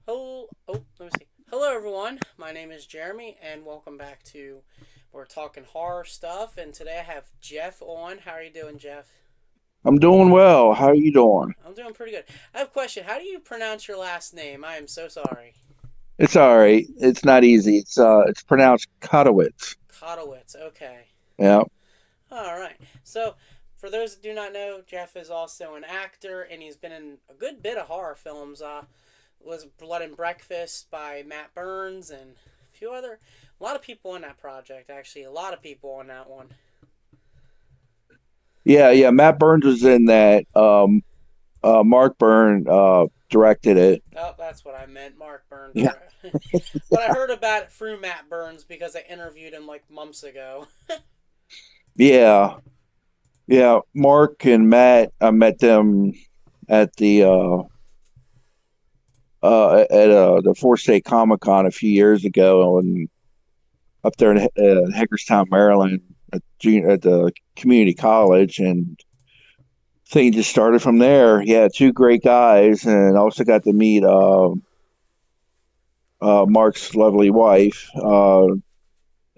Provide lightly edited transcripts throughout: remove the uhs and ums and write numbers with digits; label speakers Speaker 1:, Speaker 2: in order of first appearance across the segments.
Speaker 1: Let me see. Hello, everyone. My name is Jeremy, and welcome back to we're talking horror stuff. And today I have Jeff on. How are you doing, Jeff?
Speaker 2: I'm doing well. How are you doing?
Speaker 1: I'm doing pretty good. I have a question. How do you pronounce your last name? I am so sorry.
Speaker 2: It's all right. It's not easy. It's pronounced Kotowitz.
Speaker 1: Kotowitz. Okay.
Speaker 2: Yeah.
Speaker 1: All right. So, for those that do not know, Jeff is also an actor, and he's been in a good bit of horror films. Was Blood and Breakfast by Matt Burns, and a few other. A lot of people on that project, actually. A lot of people on that one.
Speaker 2: Yeah. Matt Burns was in that. Mark Byrne directed it.
Speaker 1: Oh, that's what I meant. Mark Burns.
Speaker 2: Yeah.
Speaker 1: But I heard about it through Matt Burns because I interviewed him like months ago.
Speaker 2: Yeah. Yeah. Mark and Matt, I met them at the Four State Comic Con a few years ago, and up there in Hagerstown, Maryland, at the community college, and thing just started from there. Yeah, two great guys, and also got to meet Mark's lovely wife. And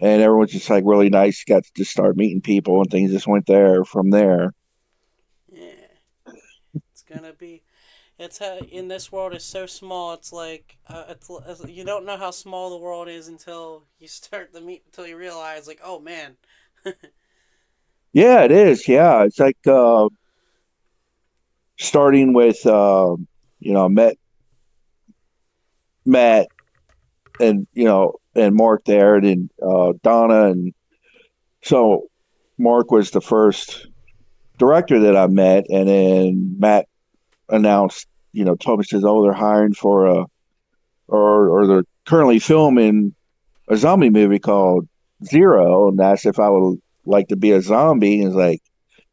Speaker 2: everyone's just like really nice. Got to just start meeting people, and things just went there from there.
Speaker 1: Yeah, it's gonna be. It's in this world is so small. It's like you don't know how small the world is until you start to meet until you realize like oh man.
Speaker 2: Yeah, it is. Yeah, it's like starting with met Matt and and Mark there, and then Donna, and so Mark was the first director that I met, and then Matt announced, told me, says, "Oh, they're hiring for a, or they're currently filming a zombie movie called Zero," and asked if I would like to be a zombie. And it's like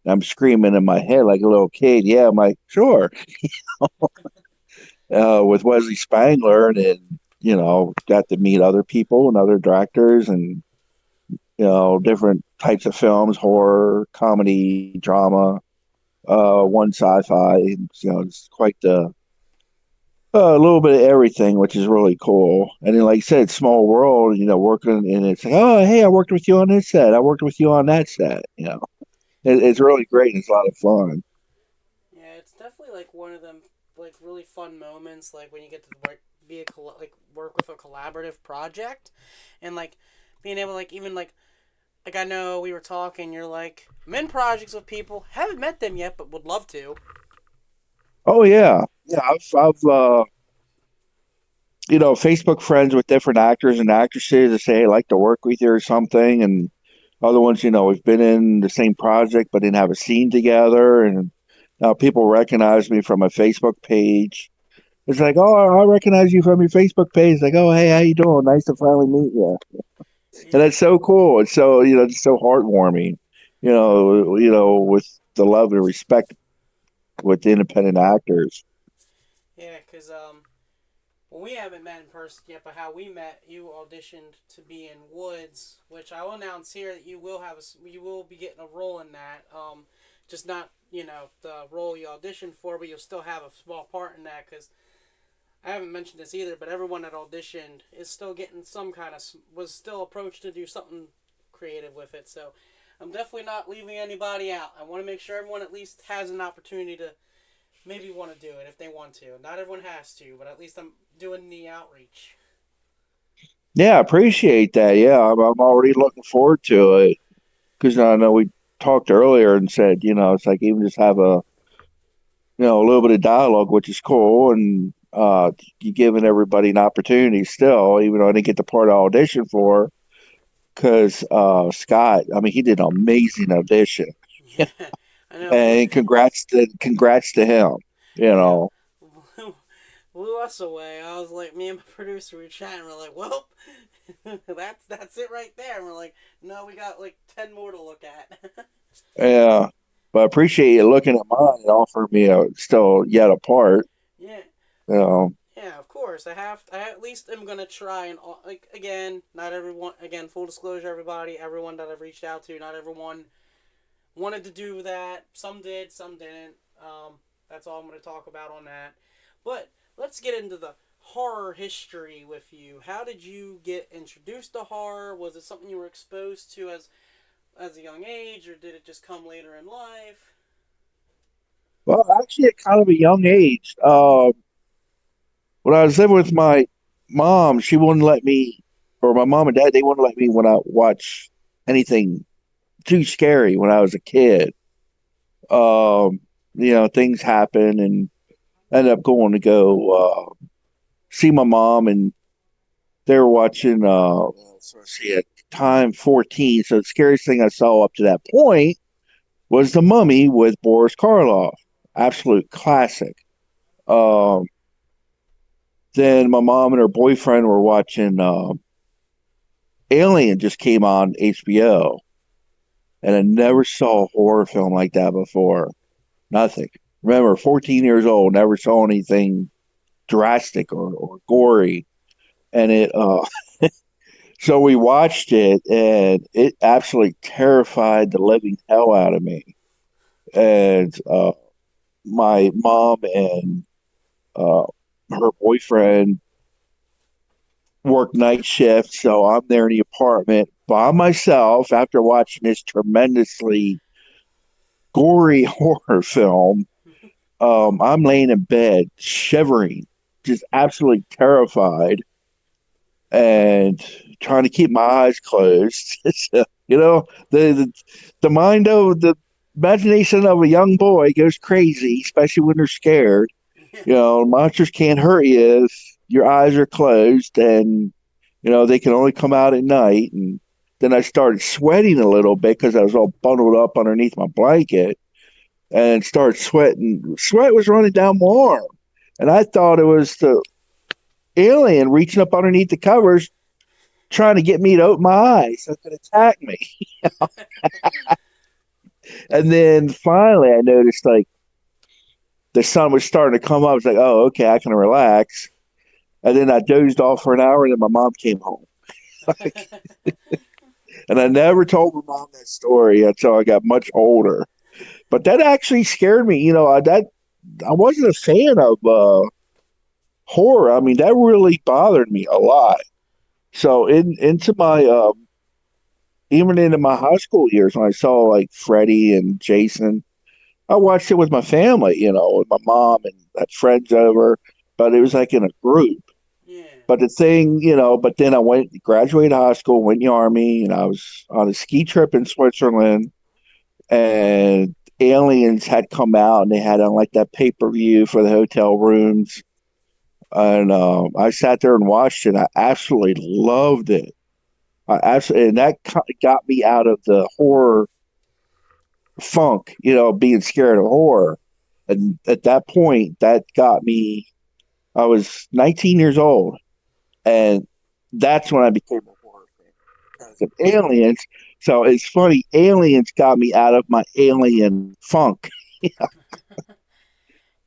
Speaker 2: I'm screaming in my head like a little kid. Yeah, I'm like, sure. With Wesley Spangler, and then got to meet other people and other directors, and different types of films: horror, comedy, drama, one sci-fi. It's quite the a little bit of everything, which is really cool. And then, like I said, small world, working, and it's like, oh, hey, I worked with you on this set. I worked with you on that set. It's really great. And it's a lot of fun.
Speaker 1: Yeah, it's definitely like one of them like really fun moments like when you get to work like work with a collaborative project and like being able to like even like I know we were talking you're like I'm in projects with people haven't met them yet but would love to.
Speaker 2: Oh yeah, yeah. I've Facebook friends with different actors and actresses that say, "Hey, I'd like to work with you" or something, and other ones, we've been in the same project but didn't have a scene together, and now people recognize me from a Facebook page. It's like, oh, I recognize you from your Facebook page. It's like, oh, hey, how you doing? Nice to finally meet you. And
Speaker 1: Yeah.
Speaker 2: it's so cool. It's so it's so heartwarming. With the love and respect with independent actors.
Speaker 1: Yeah, because well, we haven't met in person yet, but how we met, you auditioned to be in Woods, which I will announce here that you will be getting a role in that. Just not the role you auditioned for, but you'll still have a small part in that because I haven't mentioned this either, but everyone that auditioned is still getting some kind of was still approached to do something creative with it. So I'm definitely not leaving anybody out. I want to make sure everyone at least has an opportunity to maybe want to do it if they want to. Not everyone has to, but at least I'm doing the outreach.
Speaker 2: Yeah, I appreciate that. Yeah, I'm already looking forward to it because I know we talked earlier and said, it's like even just have a little bit of dialogue, which is cool, and you giving everybody an opportunity still, even though I didn't get the part I auditioned for, because Scott, I mean, he did an amazing audition,
Speaker 1: Yeah, I know.
Speaker 2: and congrats to him. You
Speaker 1: Yeah,
Speaker 2: know,
Speaker 1: blew us away. I was like, me and my producer were chatting. We're like, well, that's it right there. And we're like, no, we got like 10 more to look at.
Speaker 2: yeah. But I appreciate you looking at mine and offering me a still yet a part.
Speaker 1: Yeah,
Speaker 2: You know,
Speaker 1: yeah, of course. I at least am gonna try and like again, not everyone. Again, full disclosure, everybody, everyone that I've reached out to, not everyone wanted to do that. Some did, some didn't. That's all I'm gonna talk about on that. But let's get into the horror history with you. How did you get introduced to horror? Was it something you were exposed to as a young age, or did it just come later in life?
Speaker 2: Well, actually, at kind of a young age, when I was living with my mom, she wouldn't let me, or my mom and dad, they wouldn't let me when I watch anything too scary when I was a kid. Um, things happen and ended up going to go see my mom, and they were watching, so let's see, at time 14. So the scariest thing I saw up to that point was The Mummy with Boris Karloff. Absolute classic. Um, then my mom and her boyfriend were watching Alien, just came on HBO, and I never saw a horror film like that before. Nothing. Remember, 14 years old, never saw anything drastic or gory. And so we watched it, and it absolutely terrified the living hell out of me. And my mom and uh, her boyfriend work night shift, so I'm there in the apartment by myself after watching this tremendously gory horror film. I'm laying in bed, shivering, just absolutely terrified, and trying to keep my eyes closed. So, the mind of the imagination of a young boy goes crazy, especially when they're scared.
Speaker 1: Yeah.
Speaker 2: Monsters can't hurt you if your eyes are closed, and they can only come out at night. And then I started sweating a little bit because I was all bundled up underneath my blanket and started sweating. Sweat was running down my arm, and I thought it was the alien reaching up underneath the covers trying to get me to open my eyes so it could attack me. And then finally I noticed like the sun was starting to come up. I was like, oh, okay, I can relax. And then I dozed off for an hour, and then my mom came home. And I never told my mom that story until I got much older. But that actually scared me. I wasn't a fan of horror. I mean, that really bothered me a lot. So into my even into my high school years, when I saw like Freddy and Jason, I watched it with my family. With my mom and had friends over, but it was like in a group.
Speaker 1: Yeah.
Speaker 2: But the thing, but then I graduated high school, went in the army, and I was on a ski trip in Switzerland, and aliens had come out, and they had on like that pay-per-view for the hotel rooms. And I sat there and watched it. I absolutely loved it. I absolutely, and that got me out of the horror funk, being scared of horror. And at that point, that got me. I was 19 years old, and that's when I became a horror fan because of Aliens. So it's funny, Aliens got me out of my alien funk.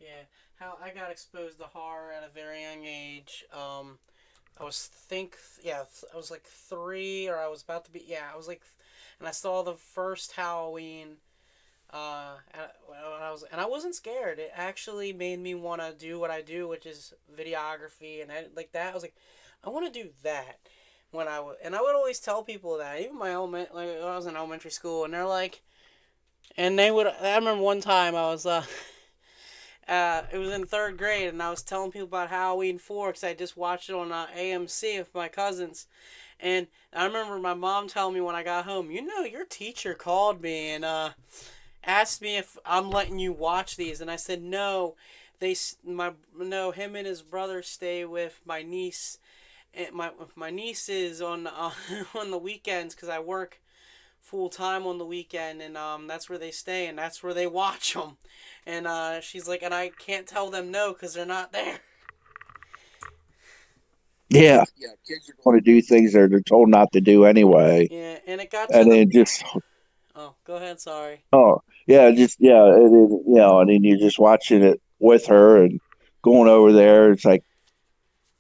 Speaker 1: Yeah. How I got exposed to horror at a very young age. I was I was like 3, or I was about to be, yeah, I was like, and I saw the first Halloween. And I wasn't scared. It actually made me want to do what I do, which is videography and like that. I was like, I want to do that and I would always tell people that, even my element, like when I was in elementary school, and they're like, and they would. I remember one time I was it was in third grade, and I was telling people about Halloween 4 because I just watched it on AMC with my cousins. And I remember my mom telling me when I got home, your teacher called me and asked me if I'm letting you watch these, and I said no. Him and his brother stay with my niece, and my nieces on on the weekends because I work full time on the weekend, and that's where they stay, and that's where they watch them. And she's like, and I can't tell them no because they're not there.
Speaker 2: Yeah, kids are going to do things that they're told not to do anyway,
Speaker 1: Yeah, and it got to
Speaker 2: and
Speaker 1: the.
Speaker 2: then just
Speaker 1: Oh, go ahead. Sorry.
Speaker 2: oh yeah, just yeah, and then, and then you're just watching it with her and going over there. It's like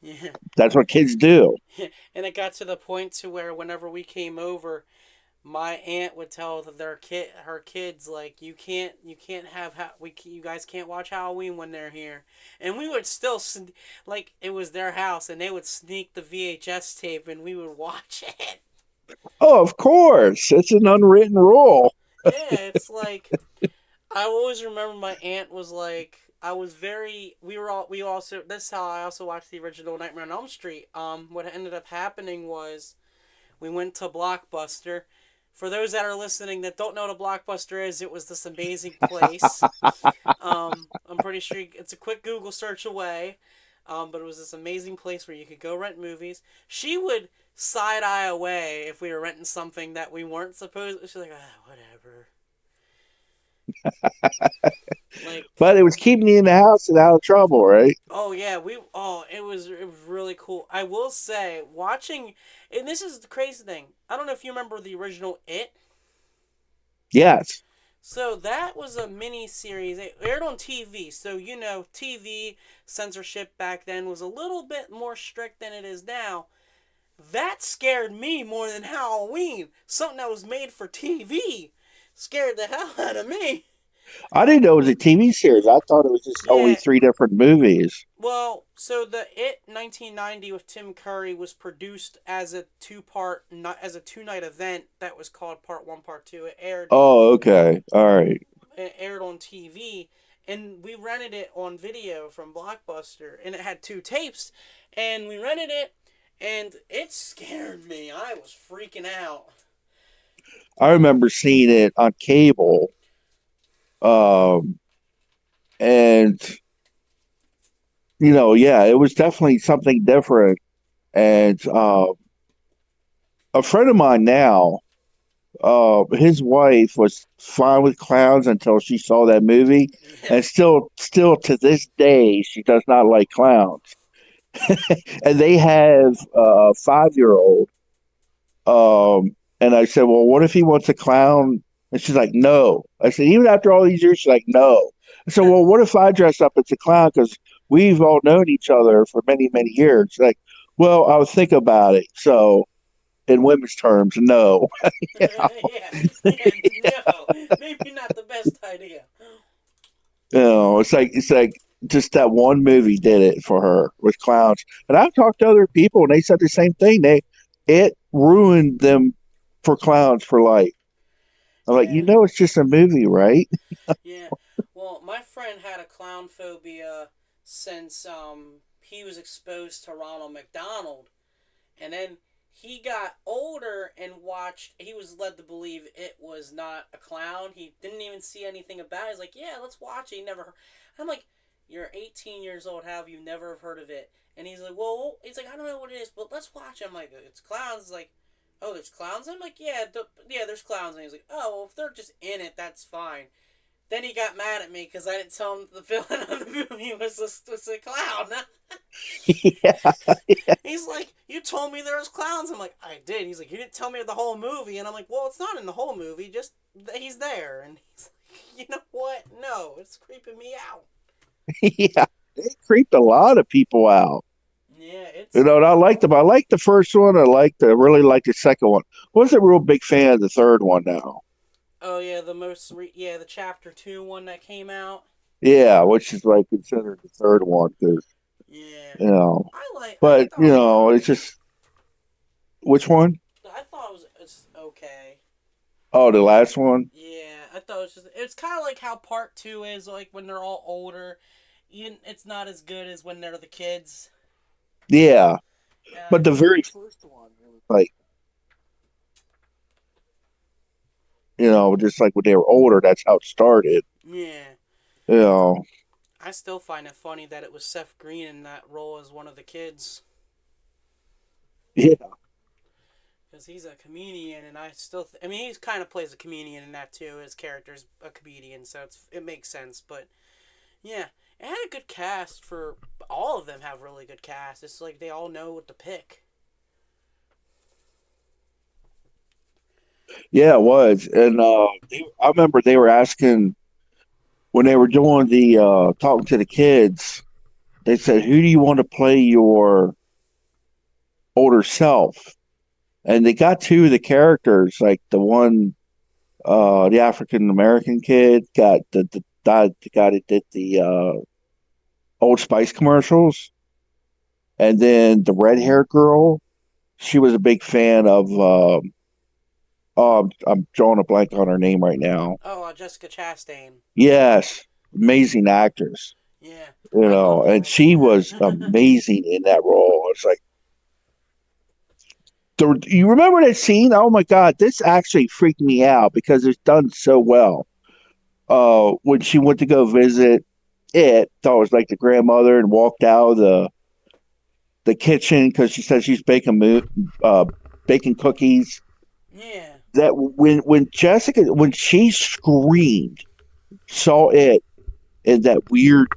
Speaker 1: Yeah.
Speaker 2: that's what kids do.
Speaker 1: And it got to the point to where whenever we came over, my aunt would tell her kids like you can't have you guys can't watch Halloween when they're here, and we would still like it was their house, and they would sneak the VHS tape, and we would watch it.
Speaker 2: Oh, of course. It's an unwritten rule.
Speaker 1: Yeah, it's like I always remember my aunt was like, I was very we also this is how I also watched the original Nightmare on Elm Street. What ended up happening was we went to Blockbuster. For those that are listening that don't know what a Blockbuster is, it was this amazing place. I'm pretty sure it's a quick Google search away. But it was this amazing place where you could go rent movies. She would side eye away if we were renting something that we weren't supposed. She's like, whatever. Like,
Speaker 2: But it was keeping you in the house and out of trouble, right?
Speaker 1: oh yeah, it was really cool. I will say, watching, and this is the crazy thing. I don't know if you remember the original It.
Speaker 2: Yes.
Speaker 1: So that was a mini series. It aired on TV. So TV censorship back then was a little bit more strict than it is now. That scared me more than Halloween. Something that was made for TV scared the hell out of me.
Speaker 2: I didn't know it was a TV series. I thought it was just only
Speaker 1: Yeah.
Speaker 2: three different movies.
Speaker 1: Well, so the It 1990 with Tim Curry was produced as a not as a two-night event that was called Part 1 Part 2.
Speaker 2: Oh, okay. All right.
Speaker 1: It aired on TV, and we rented it on video from Blockbuster, and it had two tapes, and we rented it, and it scared me. I was freaking out.
Speaker 2: I remember seeing it on cable. Um, and yeah, it was definitely something different. And a friend of mine now, his wife was fine with clowns until she saw that movie,
Speaker 1: Yeah.
Speaker 2: and still to this day, she does not like clowns. And they have a 5-year old. And I said, well, what if he wants a clown? And she's like, no. I said, even after all these years, she's like, no. I said, well, what if I dress up as a clown? Because we've all known each other for many, many years. She's like, well, I'll think about it. So, in women's terms, no.
Speaker 1: Yeah, yeah, no, maybe not the best idea.
Speaker 2: It's like just that one movie did it for her with clowns. And I've talked to other people, and they said the same thing. It ruined them for clowns for life. I'm like,
Speaker 1: Yeah,
Speaker 2: it's just a movie, right?
Speaker 1: yeah. Well, my friend had a clown phobia since he was exposed to Ronald McDonald, and then he got older and watched. He was led to believe it was not a clown. He didn't even see anything about it. He's like, yeah, let's watch it. He never. I'm like, you're 18 years old. How have you never heard of it? And he's like, well, he's like, I don't know what it is, but let's watch it. I'm like, it's clowns. He's like, oh, there's clowns. I'm like, yeah, yeah, there's clowns. And he's like, oh, well, if they're just in it, that's fine. Then he got mad at me because I didn't tell him the villain of the movie was a clown.
Speaker 2: Yeah.
Speaker 1: He's like, you told me there was clowns. I'm like, I did. He's like, you didn't tell me the whole movie. And I'm like, well, it's not in the whole movie. Just he's there. And he's like, you know what? No, it's creeping me out.
Speaker 2: Yeah. It creeped a lot of people out.
Speaker 1: Yeah, it's.
Speaker 2: And I liked them. I liked the first one. Really liked the second one. Wasn't a real big fan of the third one now.
Speaker 1: Oh yeah, the chapter 2 one that came out.
Speaker 2: Yeah, which is like considered the third one because,
Speaker 1: Yeah,
Speaker 2: you know,
Speaker 1: I
Speaker 2: but,
Speaker 1: thought it was
Speaker 2: it's
Speaker 1: alright.
Speaker 2: just, which one?
Speaker 1: I thought it's okay.
Speaker 2: Oh, the last one?
Speaker 1: Yeah, I thought it's kind of like how part 2 is like when they're all older. It's not as good as when they're the kids.
Speaker 2: Yeah.
Speaker 1: Uh,
Speaker 2: But the very first one, it was like, just like when they were older, that's how it started.
Speaker 1: yeah.
Speaker 2: You know,
Speaker 1: I still find it funny that it was Seth Green in that role as one of the kids.
Speaker 2: yeah.
Speaker 1: Because he's a comedian, and I mean, he kind of plays a comedian in that too. His character's a comedian, so it makes sense. But yeah, it had a good cast for all of them. Have really good cast. It's like they all know what to pick.
Speaker 2: Yeah, it was. And I remember they were asking when they were doing the talking to the kids, they said, who do you want to play your older self? and they got two of the characters, like the one, the African American kid got the guy that did the Old Spice commercials, and then the red haired girl. She was a big fan of. I'm drawing a blank on her name right now.
Speaker 1: Oh, Jessica Chastain.
Speaker 2: Yes, amazing actress,
Speaker 1: Yeah,
Speaker 2: you
Speaker 1: I
Speaker 2: know,
Speaker 1: loved
Speaker 2: and
Speaker 1: her in
Speaker 2: she was
Speaker 1: that.
Speaker 2: amazing in that role. It's like you remember that scene? Oh my God, this actually freaked me out because it's done so well. When she went to go visit it, thought it was like the grandmother and walked out of the kitchen because she said she's uh, baking cookies.
Speaker 1: Yeah,
Speaker 2: That when she screamed, saw it in that weird,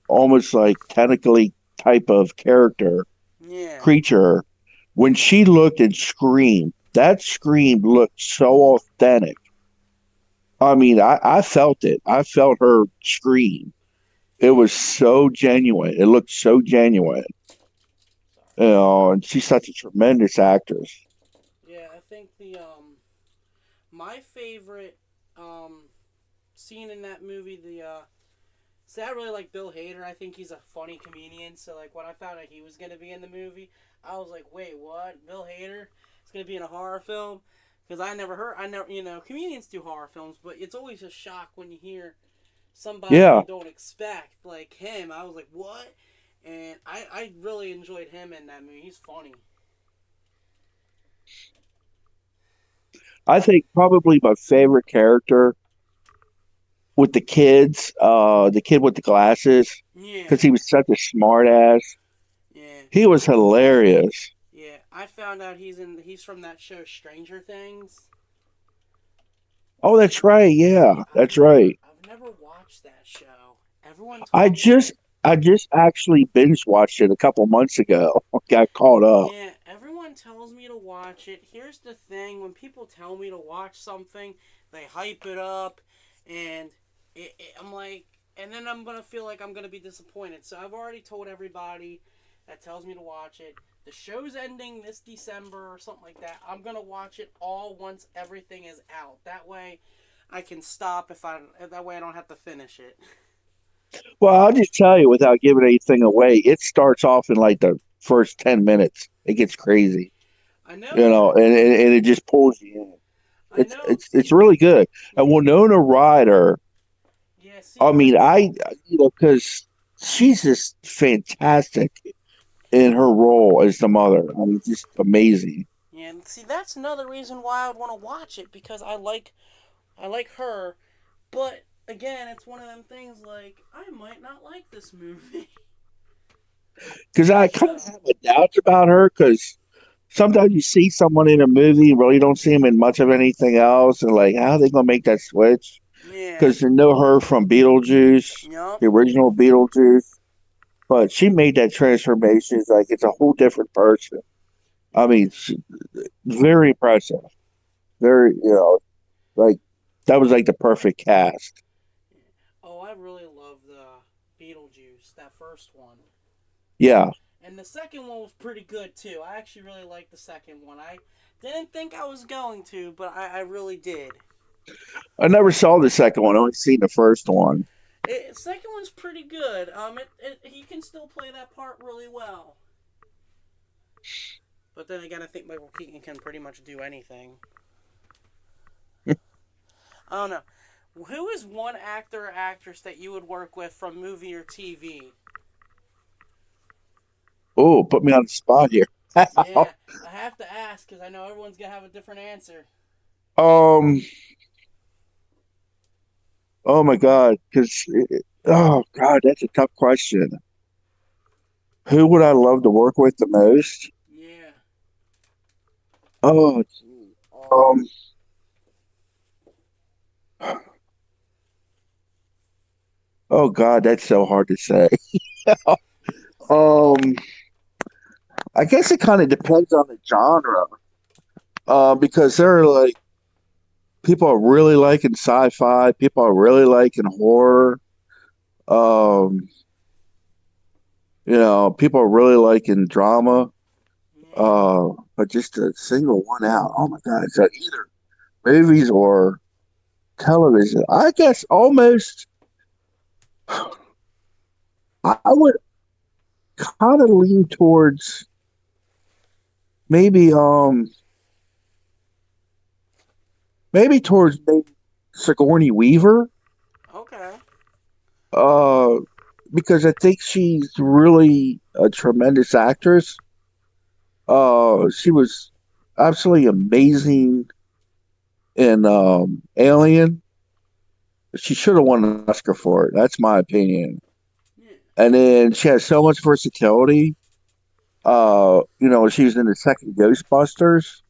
Speaker 2: almost like tentacly type of character
Speaker 1: yeah,
Speaker 2: creature, when she looked and screamed, that scream looked so authentic. I mean, I felt it. I felt her scream. It
Speaker 1: yeah.
Speaker 2: was so genuine. It looked so genuine. You
Speaker 1: Sorry.
Speaker 2: know, and she's such a tremendous actress.
Speaker 1: Yeah, I think the my favorite um scene in that movie, so I really like Bill Hader. I think he's a funny comedian. So like when I found out he was gonna be in the movie, I was like, wait, what? Bill Hader is gonna be in a horror film? Because I never, comedians do horror films, but it's always a shock when you hear somebody
Speaker 2: Yeah,
Speaker 1: you don't expect, like him. I was like, what? And I really enjoyed him in that movie. He's funny.
Speaker 2: I think probably my favorite character with the kid with the glasses, because
Speaker 1: Yeah,
Speaker 2: he was such a smart ass.
Speaker 1: yeah,
Speaker 2: He was hilarious.
Speaker 1: yeah. I found out he's from that show Stranger Things.
Speaker 2: Oh, that's right. Yeah,
Speaker 1: See,
Speaker 2: that's right.
Speaker 1: I've never watched that show. Everyone
Speaker 2: I
Speaker 1: talks.
Speaker 2: just I just actually binge watched it a couple months ago. Got caught up.
Speaker 1: Yeah, everyone tells me to watch it. Here's the thing: when people tell me to watch something, they hype it up, and I'm like, and then I'm gonna feel like I'm gonna be disappointed. So I've already told everybody that tells me to watch it. The show's ending this December or something like that. I'm gonna watch it all once everything is out. That way, I can stop if I. That way, I don't have to finish it.
Speaker 2: Well, I'll just tell you without giving anything away. It starts off in like the first 10 minutes. It gets crazy,
Speaker 1: I
Speaker 2: you
Speaker 1: know.
Speaker 2: know, and it just pulls you in.
Speaker 1: I know.
Speaker 2: It's really good. And
Speaker 1: Yeah.
Speaker 2: Winona Ryder,
Speaker 1: Yeah. See,
Speaker 2: I mean,
Speaker 1: that's
Speaker 2: because she's just fantastic in her role as the mother. I mean, just amazing.
Speaker 1: Yeah, and see, that's another reason why I would want to watch it because I like her, but again, it's one of them things like I might not like this movie
Speaker 2: Because
Speaker 1: or
Speaker 2: I kind of
Speaker 1: show.
Speaker 2: have my doubts about her because sometimes you see someone in a movie, and really don't see them in much of anything else, and like, how are they gonna make that switch?
Speaker 1: Yeah.
Speaker 2: Because you know her from Beetlejuice,
Speaker 1: Yup.
Speaker 2: the original Beetlejuice, but she made that transformation. It's like it's a whole different person. I mean, very impressive. Very, like that was like the perfect cast.
Speaker 1: Oh, I really love the Beetlejuice, that first one.
Speaker 2: Yeah,
Speaker 1: And the second one was pretty good too. I actually really liked the second one. I didn't think I was going to, but I really did.
Speaker 2: I never saw the second one. I only seen the first one.
Speaker 1: Second one's pretty good. He can still play that part really well. But then again, I think Michael Keaton can pretty much do anything. I don't know. Who is one actor or actress that you would work with from movie or TV?
Speaker 2: Oh, put me on the spot here.
Speaker 1: Yeah, I have to ask because I know everyone's gonna have a different answer.
Speaker 2: um, oh my God, because oh God, that's a tough question. Who would I love to work with the most?
Speaker 1: Yeah.
Speaker 2: Oh, gee. Oh God, that's so hard to say. Um, I guess it kind of depends on the genre. Because there are like people are really liking sci-fi, people are really liking horror. Um, people are really liking drama. But just to single one out, oh my God, so either movies or television. I guess almost I would kind of lean towards maybe maybe Sigourney Weaver.
Speaker 1: Okay.
Speaker 2: Uh because I think she's really a tremendous actress. She was absolutely amazing in Alien. She should have won an Oscar for it. That's my opinion.
Speaker 1: Yeah.
Speaker 2: And then she has so much versatility. She was in the second Ghostbusters,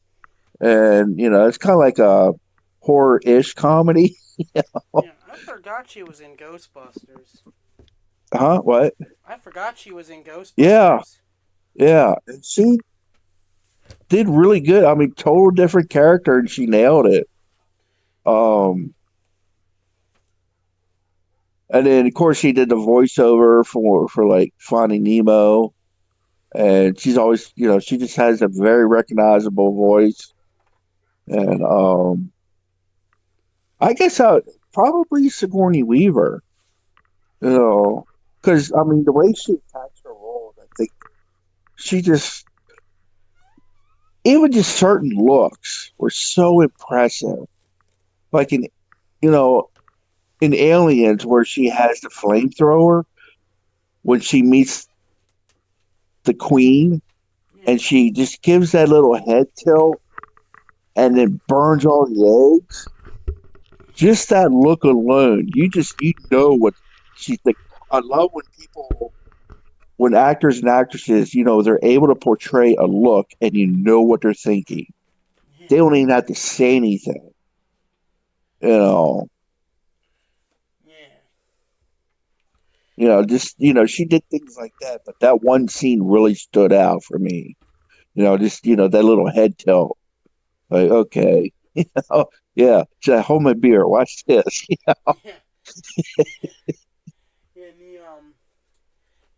Speaker 2: and it's kind of like a horror-ish comedy.
Speaker 1: Yeah. I forgot she was in Ghostbusters.
Speaker 2: Huh? What?
Speaker 1: I forgot she was in
Speaker 2: Yeah,
Speaker 1: Ghostbusters.
Speaker 2: yeah. And she did really good. I mean, total different character, and she nailed it. Um, and then of course she did the voiceover for like Finding Nemo, and she's always, she just has a very recognizable voice. And I guess I probably Sigourney Weaver, you know, because I mean the way she attacks her role, I think she just even just certain looks were so impressive. Like you know, in Aliens where she has the flamethrower when she meets the queen
Speaker 1: Yeah.
Speaker 2: and she just gives that little head tilt and then burns all the eggs. Just that look alone, you know what she's like. I love when actors and actresses, they're able to portray a look and you know what they're thinking.
Speaker 1: Yeah.
Speaker 2: They don't even have to say anything. You know,
Speaker 1: Yeah.
Speaker 2: just she did things like that, but that one scene really stood out for me. Just that little head tilt. Like, okay, oh yeah, should I hold my beer? Watch this.
Speaker 1: Yeah. Yeah.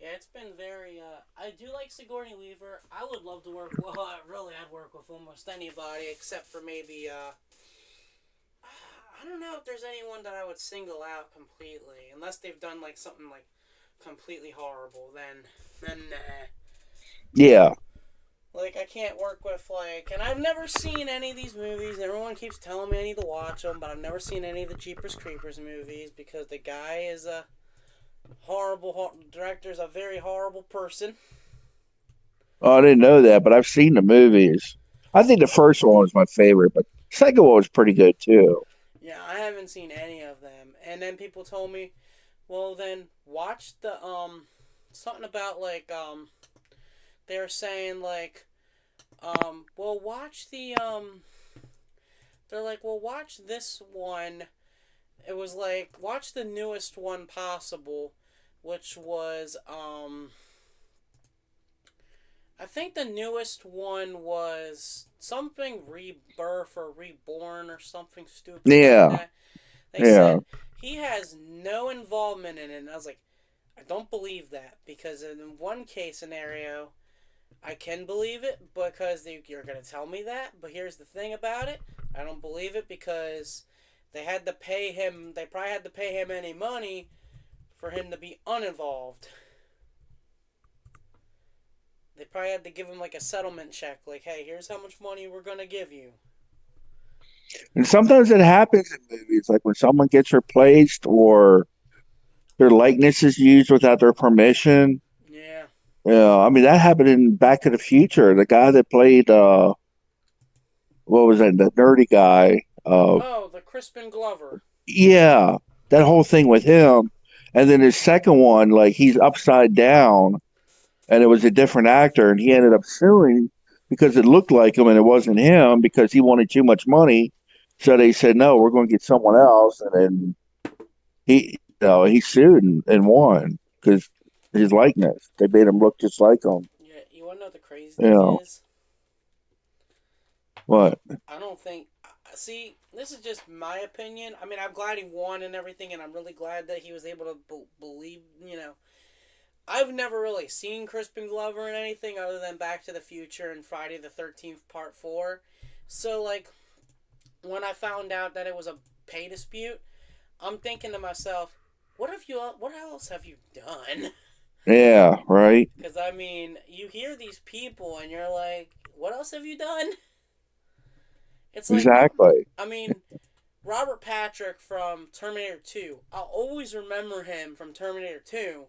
Speaker 1: Yeah, it's been very. I do like Sigourney Weaver. I would love to work. Well, I'd work with almost anybody except for maybe. I don't know if there's anyone that I would single out completely, unless they've done like something like completely horrible. Then nah.
Speaker 2: Yeah,
Speaker 1: Like I can't work with like, and I've never seen any of these movies. Everyone keeps telling me I need to watch them, but I've never seen any of the Jeepers Creepers movies because the guy is a director's a very horrible person.
Speaker 2: oh, I didn't know that, but I've seen the movies. I think the first one was my favorite, but the second one was pretty good too.
Speaker 1: Yeah, I haven't seen any of them. And then people told me, well, then watch the something about like they're saying like well watch the they're like, well watch this one. It was like watch the newest one possible, which was I think the newest one was something rebirth or reborn or something stupid like
Speaker 2: Yeah,
Speaker 1: that. They
Speaker 2: yeah.
Speaker 1: said he has no involvement in it. And I was like, I don't believe that because in one case scenario, I can believe it because you're going to tell me that. But here's the thing about it: I don't believe it because they had to pay him. They probably had to pay him any money for him to be uninvolved. They probably had to give him like a settlement check, like, hey, here's how much money we're gonna give you.
Speaker 2: And sometimes it happens in movies, like when someone gets replaced or their likeness is used without their permission.
Speaker 1: Yeah.
Speaker 2: I mean that happened in Back to the Future. The guy that played what was that? The nerdy guy.
Speaker 1: Oh, the Crispin Glover.
Speaker 2: Yeah, that whole thing with him. And then his second one, like he's upside down, and it was a different actor, and he ended up suing because it looked like him and it wasn't him because he wanted too much money. So they said, no, we're going to get someone else, and then he sued and won because his likeness. They made him look just like him.
Speaker 1: Yeah, you wanna know what the crazy
Speaker 2: You
Speaker 1: thing
Speaker 2: know
Speaker 1: is?
Speaker 2: what?
Speaker 1: I don't think. See, this is just my opinion. I mean, I'm glad he won and everything, and I'm really glad that he was able to believe, I've never really seen Crispin Glover in anything other than Back to the Future and Friday the 13th Part 4. So, like, when I found out that it was a pay dispute, I'm thinking to myself, what else have you done?
Speaker 2: Yeah, right.
Speaker 1: Because, I mean, you hear these people and you're like, what else have you done? It's like,
Speaker 2: Exactly.
Speaker 1: I mean, Robert Patrick from Terminator 2. I'll always remember him from Terminator 2.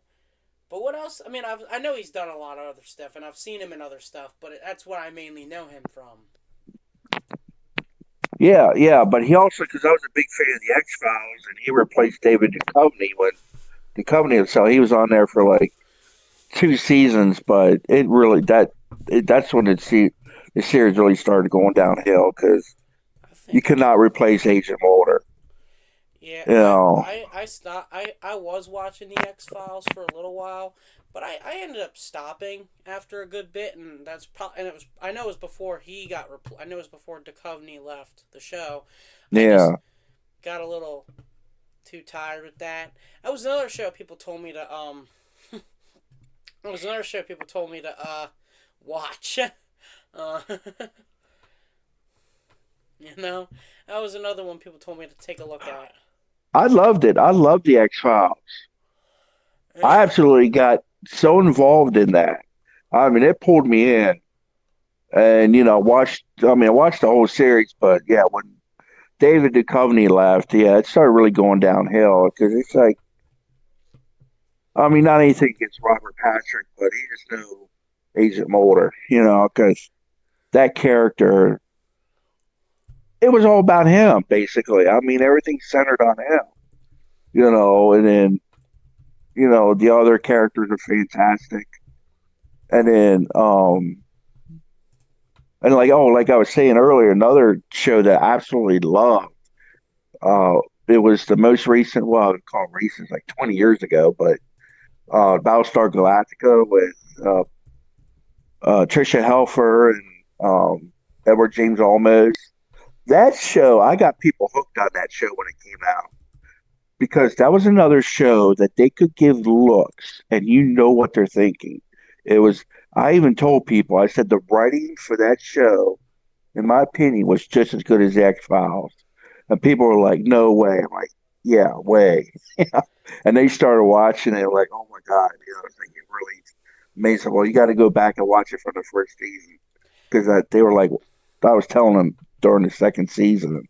Speaker 1: But what else? I mean, I know he's done a lot of other stuff, and I've seen him in other stuff, but that's what I mainly know him from.
Speaker 2: Yeah, yeah. But he also, because I was a big fan of the X Files, and he replaced David Duchovny when Duchovny himself, he was on there for like 2 seasons, but it really that's when the series really started going downhill because
Speaker 1: I
Speaker 2: you
Speaker 1: think,
Speaker 2: could not replace Agent Mulder.
Speaker 1: yeah,
Speaker 2: You know,
Speaker 1: I stopped. I was watching the X Files for a little while, but I ended up stopping after a good bit, and and it was I know it was before I know it was before Duchovny left the show. I just
Speaker 2: yeah.
Speaker 1: got a little too tired with that. That was another show people told me to It was another show people told me to watch. uh, you know, that was another one people told me to take a look at.
Speaker 2: I loved it. I loved the X Files. I
Speaker 1: Yeah,
Speaker 2: absolutely got so involved in that. I mean, it pulled me in, and watched. I mean, I watched the whole series, but yeah, when David Duchovny left, yeah, it started really going downhill because it's like, I mean, not anything against Robert Patrick, but he just knew Agent Mulder, because that character, it was all about him, basically. I mean, everything centered on him, and then, the other characters are fantastic. And then, and like I was saying earlier, another show that I absolutely loved, uh, it was the most recent, well, I would call it recent, like 20 years ago, but Battlestar Galactica with uh, Trisha Helfer and Edward James Olmos. That show, I got people hooked on that show when it came out because that was another show that they could give looks and what they're thinking. It was, I even told people, I said the writing for that show, in my opinion, was just as good as the X Files. And people were like, no way. I'm like, yeah, way. And they started watching it like, oh my God, it's like it really amazing. Well, you got to go back and watch it from the first season because they were like, I was telling them during the second season,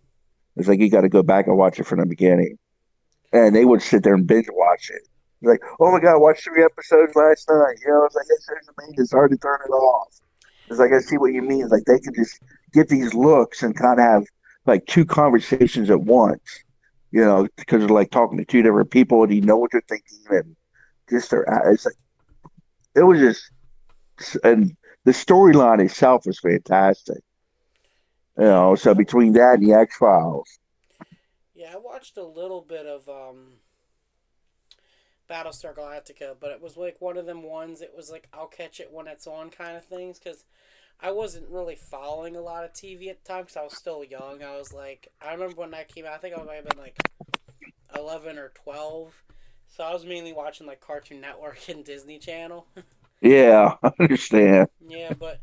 Speaker 2: it's like you got to go back and watch it from the beginning, and they would sit there and binge watch it. Like, oh my god, I watched 3 episodes last night. It's like it's amazing. It's hard to turn it off. It's like I see what you mean. It's like they could just get these looks and kind of have like two conversations at once. Because they're like talking to two different people, and you know what they're thinking, and just their. It's like it was just, and the storyline itself was fantastic.
Speaker 1: yeah,
Speaker 2: So between that and the X Files,
Speaker 1: yeah. I watched a little bit of Battlestar Galactica, but it was like one of them ones. It was like I'll catch it when it's on kind of things because I wasn't really following a lot of TV at the time because I was still young. I was like, I remember when that came out. I think I might have been like 11 or 12. So I was mainly watching like Cartoon Network and Disney Channel.
Speaker 2: yeah, I understand.
Speaker 1: Yeah, but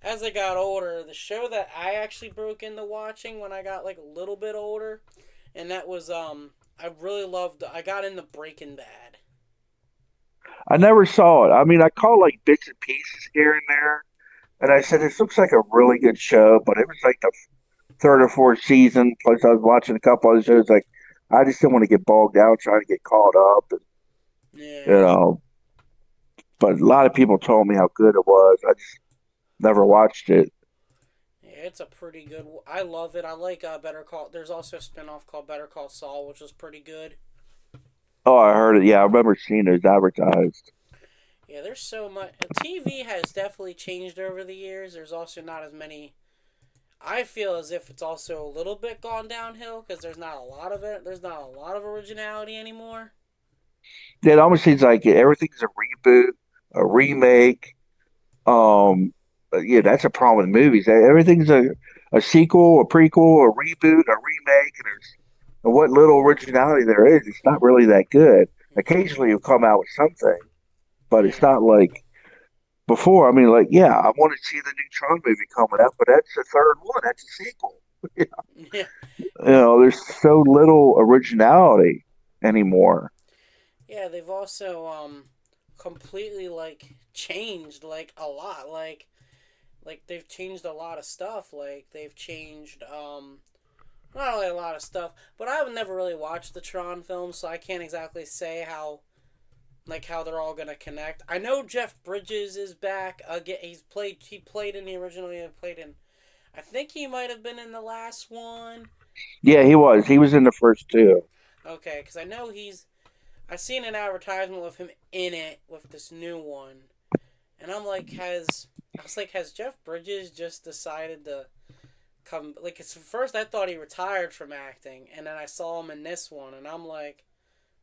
Speaker 1: as I got older, the show that I actually broke into watching when I got like a little bit older, and that was I really loved. I got into Breaking Bad.
Speaker 2: I never saw it. I mean, I caught like bits and pieces here and there, and I said this looks like a really good show, but it was like the third or fourth season. Plus, I was watching a couple other shows. Like, I just didn't want to get bogged down trying to get caught up, and, you
Speaker 1: Yeah.
Speaker 2: know. But a lot of people told me how good it was. I just never watched it.
Speaker 1: Yeah, it's a pretty good. I love it. I like Better Call. There's also a spinoff called Better Call Saul, which was pretty good.
Speaker 2: Oh, I heard it. Yeah, I remember seeing those advertised.
Speaker 1: Yeah, there's so much. TV has definitely changed over the years. There's also not as many. I feel as if it's also a little bit gone downhill because there's not a lot of it. There's not a lot of originality anymore.
Speaker 2: It almost seems like everything's a reboot, a remake. Yeah, that's a problem with movies. Everything's a sequel, a prequel, a reboot, a remake, and what little originality there is, it's not really that good. Occasionally, you'll come out with something, but it's
Speaker 1: Yeah.
Speaker 2: not like before. I mean, like, yeah, I want to see the new Tron movie coming out, but that's the third one. That's a sequel.
Speaker 1: Yeah.
Speaker 2: You
Speaker 1: Yeah.
Speaker 2: know, there's so little originality anymore.
Speaker 1: Yeah, they've also completely like changed like a lot. Like they've changed a lot of stuff. Like they've changed not really a lot of stuff, but I've never really watched the Tron films, so I can't exactly say how they're all gonna connect. I know Jeff Bridges is back again. He played in the original. He played in. I think he might have been in the last one.
Speaker 2: Yeah, he was. He was in the first two.
Speaker 1: Okay, because I know he's. I seen an advertisement with him in it with this new one, and has Jeff Bridges just decided to come? Like, it's first I thought he retired from acting, and then I saw him in this one, and I'm like,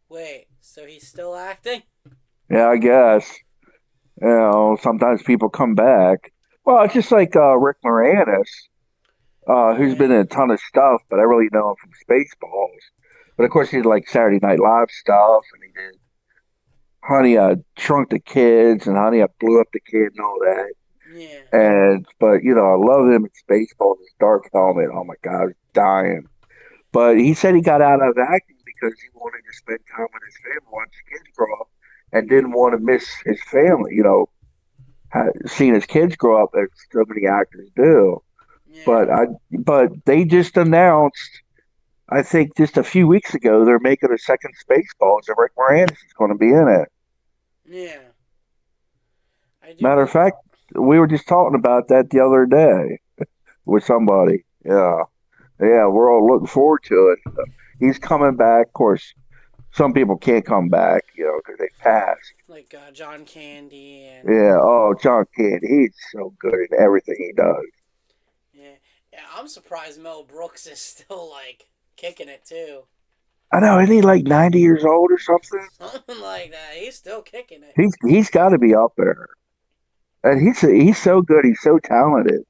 Speaker 1: wait, so he's still acting?
Speaker 2: Yeah, I guess. You know, sometimes people come back. Well, it's just like Rick Moranis,
Speaker 1: Oh
Speaker 2: who's been
Speaker 1: yeah,
Speaker 2: in a ton of stuff, but I really know him from Spaceballs. But of course, he did like Saturday Night Live stuff, and he did Honey, I Shrunk the Kids, and Honey, I Blew Up the Kid, and all that.
Speaker 1: yeah,
Speaker 2: And but you know, I love him in Spaceballs, his Dark Helmet. Oh my God, I was dying. But he said he got out of acting because he wanted to spend time with his family, watch his kids grow up, and didn't want to miss his family. You know, seeing his kids grow up as so many actors do.
Speaker 1: yeah,
Speaker 2: But they just announced, I think just a few weeks ago, they're making a second Spaceballs, and Rick Moranis is going to be in it.
Speaker 1: yeah. I do
Speaker 2: Matter of
Speaker 1: believe.
Speaker 2: fact, we were just talking about that the other day with somebody. Yeah, yeah, we're all looking forward to it. He's coming back. Of course, some people can't come back, you know, because they passed.
Speaker 1: Like John Candy and
Speaker 2: Yeah. Oh, John Candy, he's so good in everything he does.
Speaker 1: yeah, yeah. I'm surprised Mel Brooks is still like kicking it too.
Speaker 2: I know, isn't he like 90 years old or something?
Speaker 1: Something like that. He's still kicking it.
Speaker 2: He's got to be up there, and he's so good. He's so talented.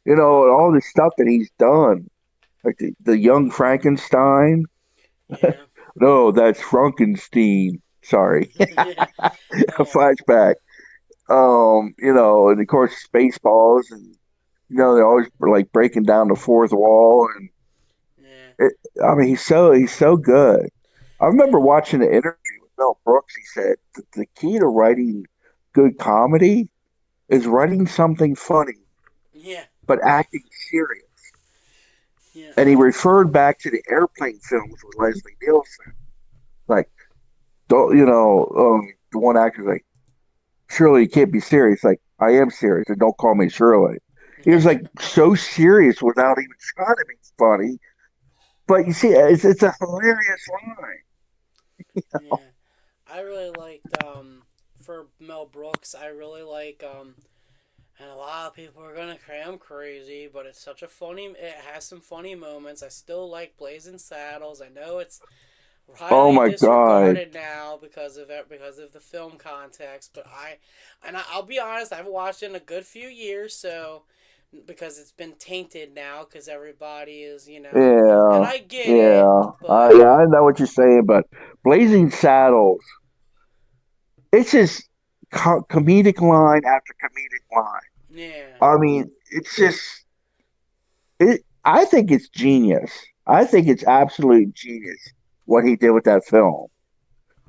Speaker 2: You
Speaker 1: Yeah,
Speaker 2: know, all the stuff that he's done, like the Young Frankenstein.
Speaker 1: yeah,
Speaker 2: No, that's Frankenstein. Sorry,
Speaker 1: yeah.
Speaker 2: a
Speaker 1: Oh,
Speaker 2: flashback. You know, and of course Spaceballs, and you know they're always like breaking down the fourth wall, and
Speaker 1: yeah,
Speaker 2: it, I mean he's so good. I
Speaker 1: yeah,
Speaker 2: remember watching an interview with Mel Brooks. He said the key to writing good comedy is writing something funny
Speaker 1: yeah,
Speaker 2: but acting serious.
Speaker 1: yeah,
Speaker 2: And he referred back to the airplane films with Leslie Nielsen. Like, don't you know, the one actor's like, Shirley, you can't be serious. Like, I am serious, and don't call me Shirley. He was like so serious without even trying to be funny. But you see, it's a hilarious line.
Speaker 1: yeah. I really liked for Mel Brooks. I really like and a lot of people are gonna cram crazy, but it's such a funny. It has some funny moments. I still like Blazing Saddles. I know it's
Speaker 2: Oh
Speaker 1: highly
Speaker 2: my God.
Speaker 1: disregarded now because of the film context. But I'll be honest, I haven't watched it in a good few years, so because it's been tainted now because everybody is and
Speaker 2: Yeah,
Speaker 1: I get it, but
Speaker 2: yeah, I know what you're saying, but Blazing Saddles, it's just comedic line after comedic line.
Speaker 1: yeah,
Speaker 2: I mean, it's just it. I think it's genius. I think it's absolute genius what he did with that film.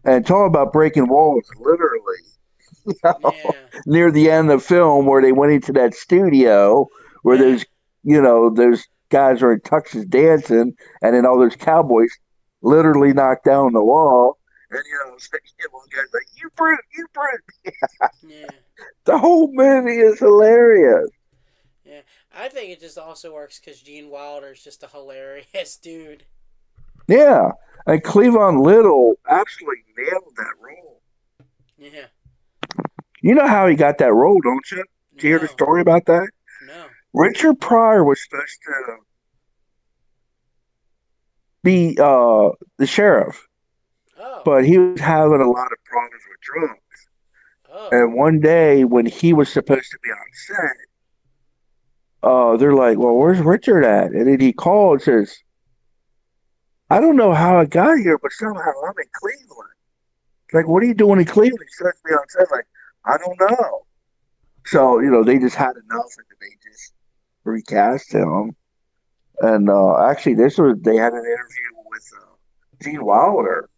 Speaker 2: And talk about breaking walls, literally.
Speaker 1: yeah,
Speaker 2: Near the end of the film, where they went into that studio where
Speaker 1: yeah,
Speaker 2: those guys are in tuxes dancing, and then all those cowboys literally knock down the wall. And one guy's like, "You brute, you brute."
Speaker 1: yeah,
Speaker 2: The whole movie is hilarious.
Speaker 1: yeah. I think it just also works because Gene Wilder's just a hilarious dude.
Speaker 2: Yeah, and Cleavon Little absolutely nailed that role.
Speaker 1: Yeah,
Speaker 2: You know how he got that role, don't you? Did you hear the
Speaker 1: no,
Speaker 2: story about that?
Speaker 1: no.
Speaker 2: Richard Pryor was supposed to be the sheriff,
Speaker 1: Oh,
Speaker 2: but he was having a lot of problems with drugs.
Speaker 1: oh,
Speaker 2: And one day when he was supposed to be on set, they're like, "Well, where's Richard at?" And then he called and says, "I don't know how I got here, but somehow I'm in Cleveland." It's like, what are you doing in Cleveland? He starts me on set, like, I don't know. So, they just had enough and they just recast him. And actually, they had an interview with Gene Wilder.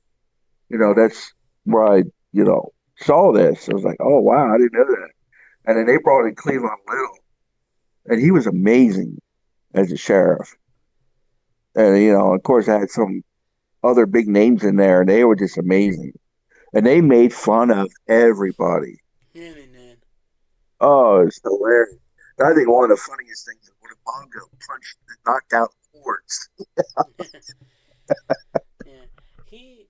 Speaker 2: That's where I, saw this. I was like, oh, wow, I didn't know that. And then they brought in Cleveland Little, and he was amazing as a sheriff. And, of course, I had some other big names in there, and they were just amazing. And they made fun of everybody.
Speaker 1: Yeah, man.
Speaker 2: Oh, it's hilarious. I think one of the funniest things is when Mongo punched and knocked out Quartz.
Speaker 1: Yeah, he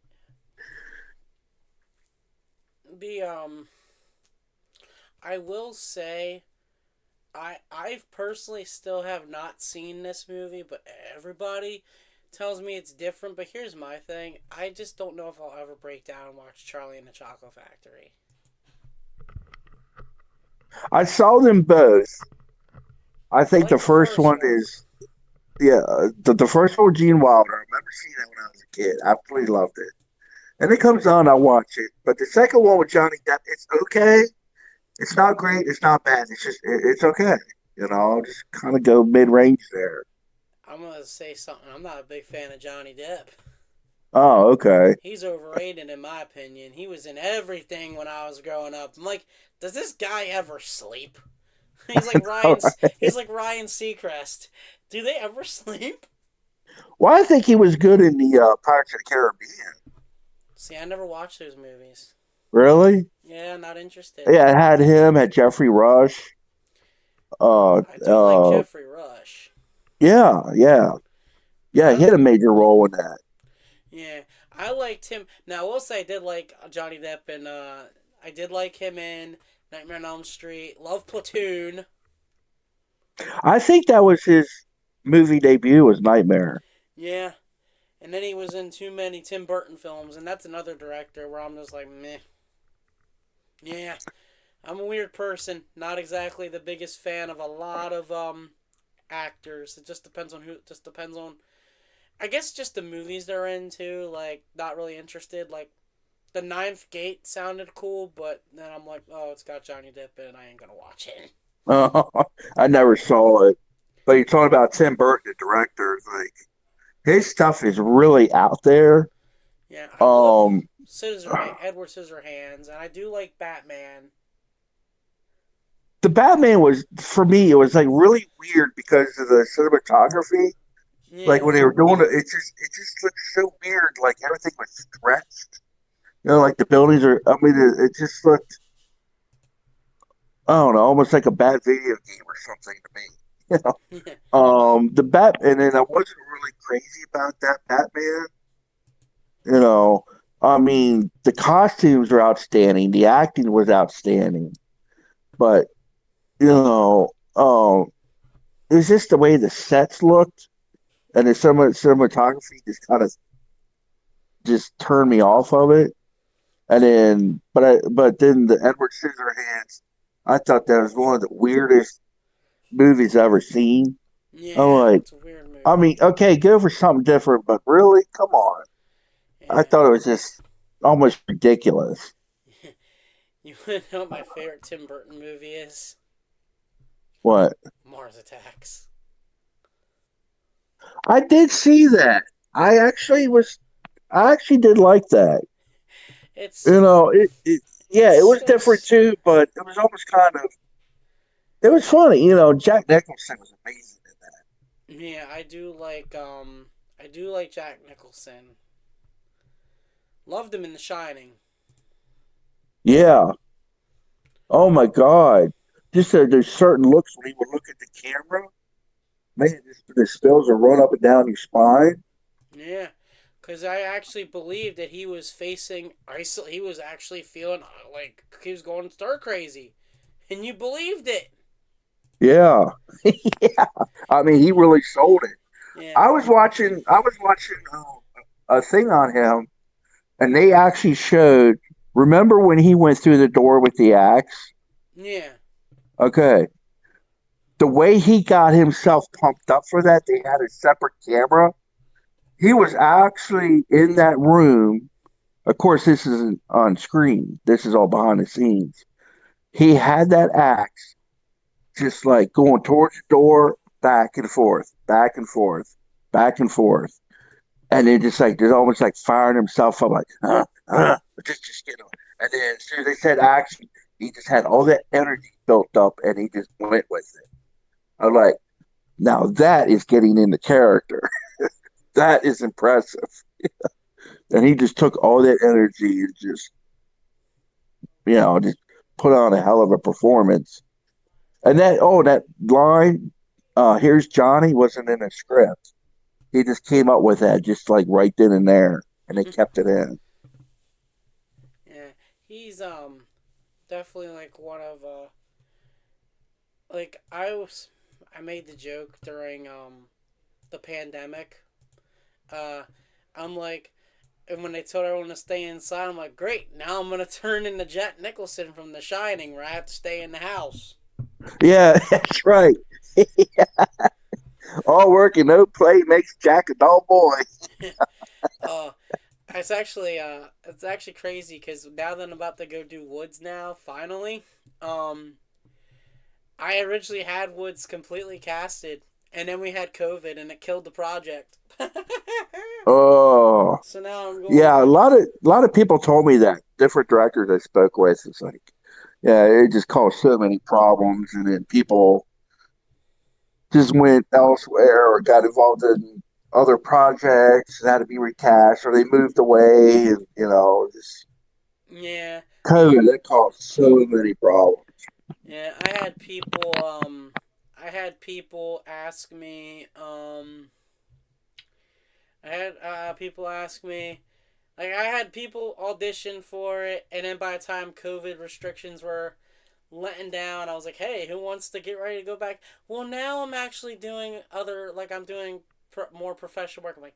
Speaker 1: the. I will say, I personally still have not seen this movie, but everybody tells me it's different. But here's my thing: I just don't know if I'll ever break down and watch Charlie and the Chocolate Factory.
Speaker 2: I saw them both. I
Speaker 1: I
Speaker 2: think the
Speaker 1: like the
Speaker 2: first
Speaker 1: first
Speaker 2: one
Speaker 1: one.
Speaker 2: is, yeah, the first one with Gene Wilder. I remember seeing that when I was a kid. I absolutely loved it. And it comes on, I watch it. But the second one with Johnny Depp, it's okay. It's not great. It's not bad. It's okay. Just kind of go mid range there.
Speaker 1: I'm gonna say something. I'm not a big fan of Johnny Depp.
Speaker 2: Oh, okay.
Speaker 1: He's overrated in my opinion. He was in everything when I was growing up. I'm like, does this guy ever sleep? He's like
Speaker 2: All
Speaker 1: Ryan.
Speaker 2: right.
Speaker 1: He's like Ryan Seacrest. Do they ever sleep?
Speaker 2: Well, I think he was good in the Pirates of the Caribbean.
Speaker 1: See, I never watched those movies.
Speaker 2: Really?
Speaker 1: Yeah, not interested.
Speaker 2: Yeah, it had him, had Jeffrey Rush. Uh,
Speaker 1: I do like
Speaker 2: uh,
Speaker 1: Jeffrey Rush.
Speaker 2: yeah, yeah, yeah. He
Speaker 1: I
Speaker 2: had a major role in that.
Speaker 1: yeah, I liked him. Now, I will say I did like Johnny Depp, and I did like him in Nightmare on Elm Street. Love Platoon.
Speaker 2: I think that was his movie debut was Nightmare.
Speaker 1: Yeah, and then he was in too many Tim Burton films, and that's another director where I'm just like meh. Yeah, I'm a weird person. Not exactly the biggest fan of a lot of actors. It just depends on who. It just depends on. I guess just the movies they're into. Like not really interested. Like the Ninth Gate sounded cool, but then I'm like, oh, it's got Johnny Depp in it. I ain't gonna watch it.
Speaker 2: Uh, I never saw it, but you're talking about Tim Burton, the director. Like his stuff is really out there.
Speaker 1: Yeah, I love
Speaker 2: Um,
Speaker 1: Edward Scissorhands, and I do like Batman.
Speaker 2: the Batman was for me. It was like really weird because of the cinematography. Like
Speaker 1: Yeah,
Speaker 2: when they were doing it, it just looked so weird. Like everything was stretched. Like the buildings are. I mean, it just looked. I don't know, almost like a bad video game or something to me. You the Bat, and then I wasn't really crazy about that Batman. You know, I mean, the costumes are outstanding, the acting was outstanding, but you know, it was just the way the sets looked and the cinematography just kind of just turned me off of it. And then, but then the Edward Scissorhands, I thought that was one of the weirdest movies I ever seen. I'm
Speaker 1: yeah,
Speaker 2: like,
Speaker 1: it's a weird
Speaker 2: I
Speaker 1: movie.
Speaker 2: mean, okay, go for something different, but really, come on. I
Speaker 1: Yeah,
Speaker 2: thought it was just almost ridiculous.
Speaker 1: you wanna know what my favorite Tim Burton movie is?
Speaker 2: What?
Speaker 1: Mars Attacks.
Speaker 2: I did see that. I actually did like that.
Speaker 1: It's
Speaker 2: You know, yeah, it was different
Speaker 1: just
Speaker 2: too, but it was almost kind of, it was funny. Jack Nicholson was amazing in that.
Speaker 1: yeah. I do like Jack Nicholson. Loved him in The Shining.
Speaker 2: Yeah. Oh my God. Just there's certain looks when he would look at the camera. Man, the spills will run up and down your spine.
Speaker 1: Yeah, because I actually believed that he was facing isol. He was actually feeling like he was going stir crazy, and you believed it.
Speaker 2: Yeah. Yeah. I mean, he really sold it.
Speaker 1: Yeah,
Speaker 2: I was watching a thing on him, and they actually showed. Remember when he went through the door with the axe?
Speaker 1: yeah,
Speaker 2: Okay, the way he got himself pumped up for that, they had a separate camera. He was actually in that room. Of course, this isn't on screen. This is all behind the scenes. He had that axe just like going towards the door, back and forth, back and forth, back and forth. And then just like, there's almost like firing himself up, like, just get on. And then as soon as they said action, he just had all that energy built up and he just went with it. I'm like, now that is getting into character. That is impressive. And he just took all that energy and just, just put on a hell of a performance. And that line, here's Johnny, wasn't in a script. He just came up with that just like right then and there, and they kept it in.
Speaker 1: Yeah, he's definitely like one of like I made the joke during the pandemic. Uh, I'm like, and when they told everyone to stay inside, I'm like, great. Now I'm gonna turn into Jack Nicholson from The Shining, where I have to stay in the house.
Speaker 2: Yeah, that's right. All work and no play makes Jack a dull boy.
Speaker 1: uh, it's actually crazy because now that I'm about to go do Woods now, finally, um, I originally had Woods completely casted, and then we had COVID, and it killed the project.
Speaker 2: Oh,
Speaker 1: So now I'm going
Speaker 2: yeah. A
Speaker 1: back.
Speaker 2: lot of people told me that. Different directors I spoke with, it's like, yeah, it just caused so many problems, and then people just went elsewhere or got involved in other projects and had to be recast, or they moved away, and just
Speaker 1: Yeah,
Speaker 2: COVID that caused so many problems.
Speaker 1: yeah. I had people ask me. I had people ask me. Like I had people audition for it, and then by the time COVID restrictions were letting down, I was like, "Hey, who wants to get ready to go back?" Well, now I'm actually doing other like I'm doing more professional work. I'm like,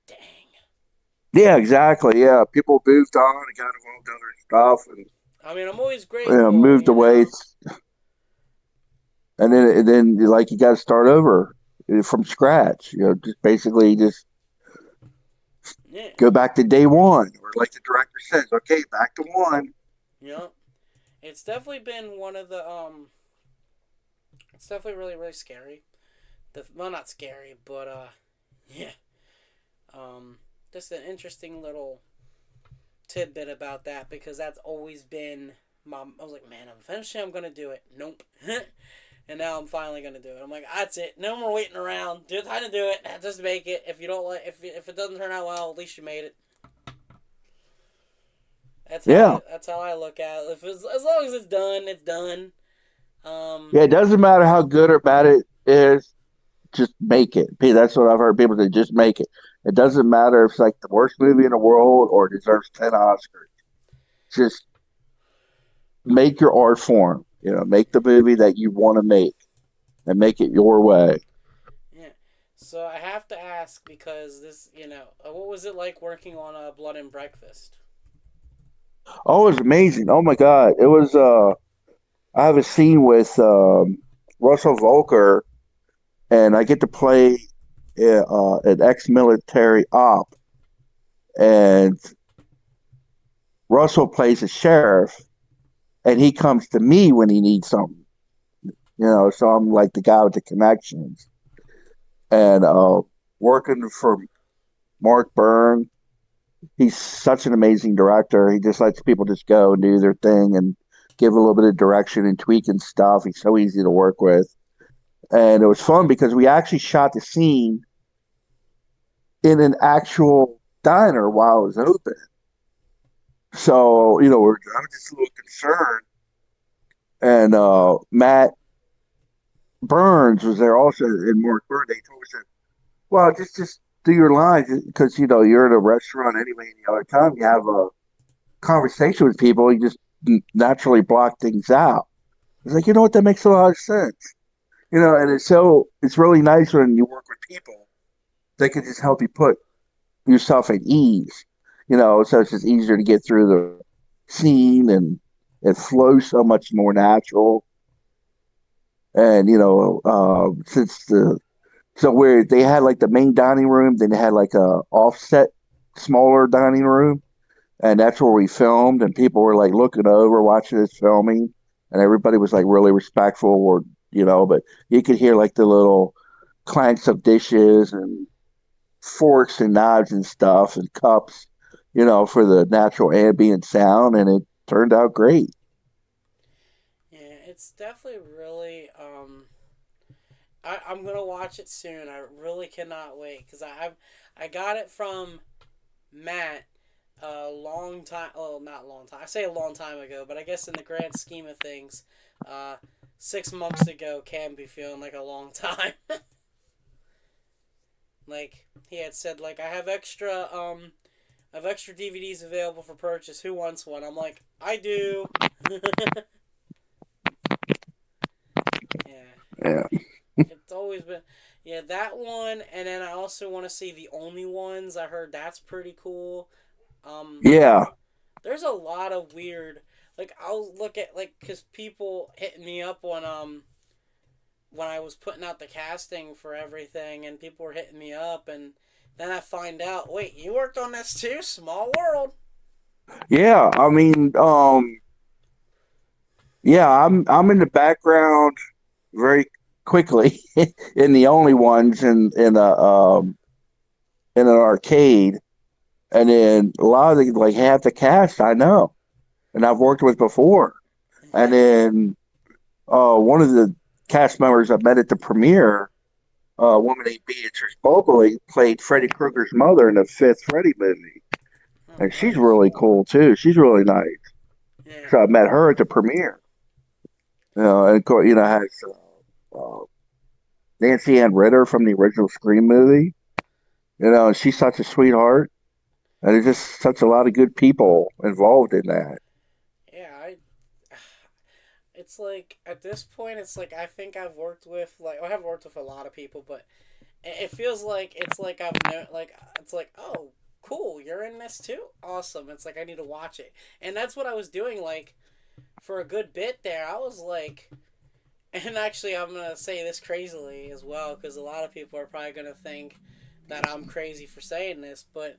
Speaker 1: dang.
Speaker 2: Yeah, exactly. Yeah, people moved on and got involved in other stuff, and
Speaker 1: I mean, I'm always grateful,
Speaker 2: moved
Speaker 1: you
Speaker 2: away,
Speaker 1: know.
Speaker 2: and then like you got to start over from scratch. Just basically just
Speaker 1: Yeah,
Speaker 2: go back to day one, or like the director says, okay, back to one.
Speaker 1: you know. It's definitely been one of the It's definitely really really scary. Well, not scary, but yeah. Um, just an interesting little tidbit about that because that's always been my. I was like, man, eventually I'm gonna do it. Nope. And now I'm finally gonna do it. I'm like, that's it. No more waiting around. Do time to do it. Just make it. If you don't like, if it doesn't turn out well, at least you made it.
Speaker 2: Yeah,
Speaker 1: That's how I look at it. If as long as it's done, it's done. Um,
Speaker 2: yeah. It doesn't matter how good or bad it is, just make it. That's what I've heard people say. Just make it. It doesn't matter if it's like the worst movie in the world or it deserves 10 Oscars. Just make your art form. Make the movie that you want to make and make it your way.
Speaker 1: yeah. So I have to ask because what was it like working on Blood and Breakfast?
Speaker 2: Oh, it was amazing. Oh my God. It was I have a scene with Russell Volker, and I get to play an ex-military op, and Russell plays a sheriff, and he comes to me when he needs something. So I'm like the guy with the connections, and working for Mark Byrne. He's such an amazing director. He just lets people just go and do their thing and give a little bit of direction and tweaking stuff. He's so easy to work with. And it was fun because we actually shot the scene in an actual diner while it was open. So, I was just a little concerned. And Matt Burns was there also, and Mark Burns. They told us that, well, just do your lines because, you're at a restaurant anyway. And the other time you have a conversation with people, you just naturally block things out. It's like, what, that makes a lot of sense. And it's really nice when you work with people. They can just help you put yourself at ease, so it's just easier to get through the scene, and it flows so much more natural. And, since so where they had like the main dining room, then they had like a offset smaller dining room. and that's where we filmed. And people were like looking over, watching us filming, and everybody was like really respectful, or but you could hear like the little clanks of dishes and forks and knives and stuff and cups, for the natural ambient sound, and it turned out great.
Speaker 1: Yeah, it's definitely really. I'm gonna watch it soon. I really cannot wait because I got it from Matt a long time. Well, not long time. I say a long time ago, but I guess in the grand scheme of things, uh, 6 months ago can be feeling like a long time. Like he had said, like I have extra DVDs available for purchase. Who wants one? I'm like, I do. Yeah,
Speaker 2: Yeah.
Speaker 1: it's always been. Yeah, that one, and then I also want to see the only ones. I heard that's pretty cool. Like
Speaker 2: Yeah.
Speaker 1: there's a lot of weird. Like I'll look at like because people hitting me up when I was putting out the casting for everything, and people were hitting me up, and then I find out, wait, you worked on this too? Small world.
Speaker 2: Yeah. I mean, yeah, I'm in the background very quickly in the only ones in an arcade, and then a lot of the like half the cast I know and I've worked with before, and
Speaker 1: Yeah.
Speaker 2: then one of the cast members I met at the premiere, a woman named Beatrice Bogley, played Freddy Krueger's mother in the fifth Freddy movie,
Speaker 1: Oh,
Speaker 2: and she's
Speaker 1: nice.
Speaker 2: really cool too. She's really nice.
Speaker 1: Yeah.
Speaker 2: So I met her at the premiere. And of course, has uh, Nancy Ann Ritter from the original Scream movie. And she's such a sweetheart, and there's just such a lot of good people involved in that.
Speaker 1: Yeah, I. It's like at this point, it's like I think I've worked with like I have worked with a lot of people, but it feels like it's like I've known like it's like oh cool you're in this too awesome. It's like I need to watch it, and that's what I was doing like for a good bit there. I was like, and actually I'm gonna say this crazily as well because a lot of people are probably gonna think that I'm crazy for saying this, but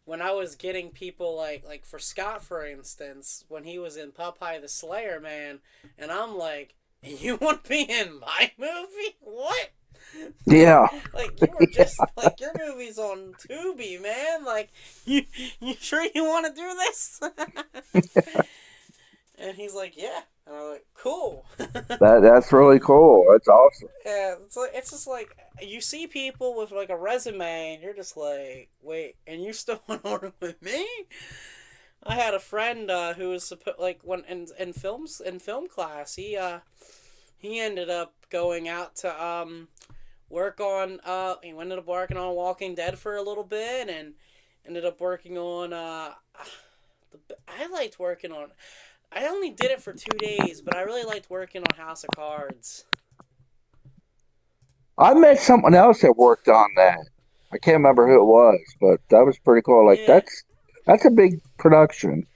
Speaker 1: when I was getting people like for Scott for instance, when he was in Popeye the Slayer, man, and I'm like, you want to be in my movie? What?
Speaker 2: Yeah,
Speaker 1: Like you were just like your movie's on Tubi, man. Like you sure you want to do this? And he's like, yeah. And I'm like, cool.
Speaker 2: that's really cool. That's awesome.
Speaker 1: Yeah, it's just like you see people with like a resume, and you're just like, wait, and you still want to work with me? I had a friend who was like when in film class, he ended up going out to work on he ended up working on Walking Dead for a little bit, and ended up working on I liked working on. I only did it for 2 days, but I really liked working on House of Cards.
Speaker 2: I met someone else that worked on that. I can't remember who it was, but that was pretty cool. Like
Speaker 1: Yeah,
Speaker 2: that's a big production.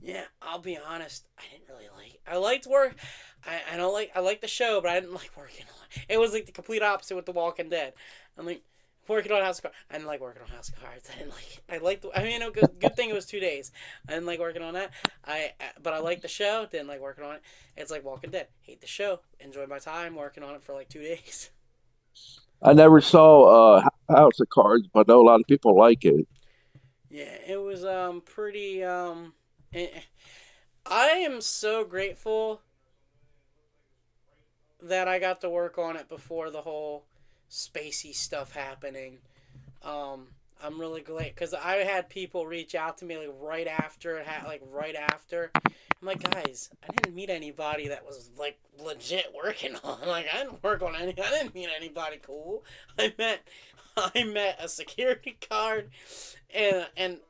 Speaker 1: yeah. I'll be honest. I didn't really like. I liked work. I don't like. I liked the show, but I didn't like working on it. It was like the complete opposite with The Walking Dead. I'm like working on House of Cards. I didn't like working on House of Cards. I didn't like it. I liked. I mean, good thing it was 2 days. I didn't like working on that. But I liked the show. Didn't like working on it. It's like Walking Dead. Hate the show. Enjoy my time working on it for like 2 days.
Speaker 2: I never saw House of Cards, but I know a lot of people like it.
Speaker 1: Yeah, it was pretty I am so grateful that I got to work on it before the whole spacey stuff happening. Um, I'm really glad because I had people reach out to me like right after it had like right after. I'm like, guys, I didn't meet anybody that was like legit working on. Like, I didn't work on any. I didn't meet anybody cool. I met, I met a security guard, and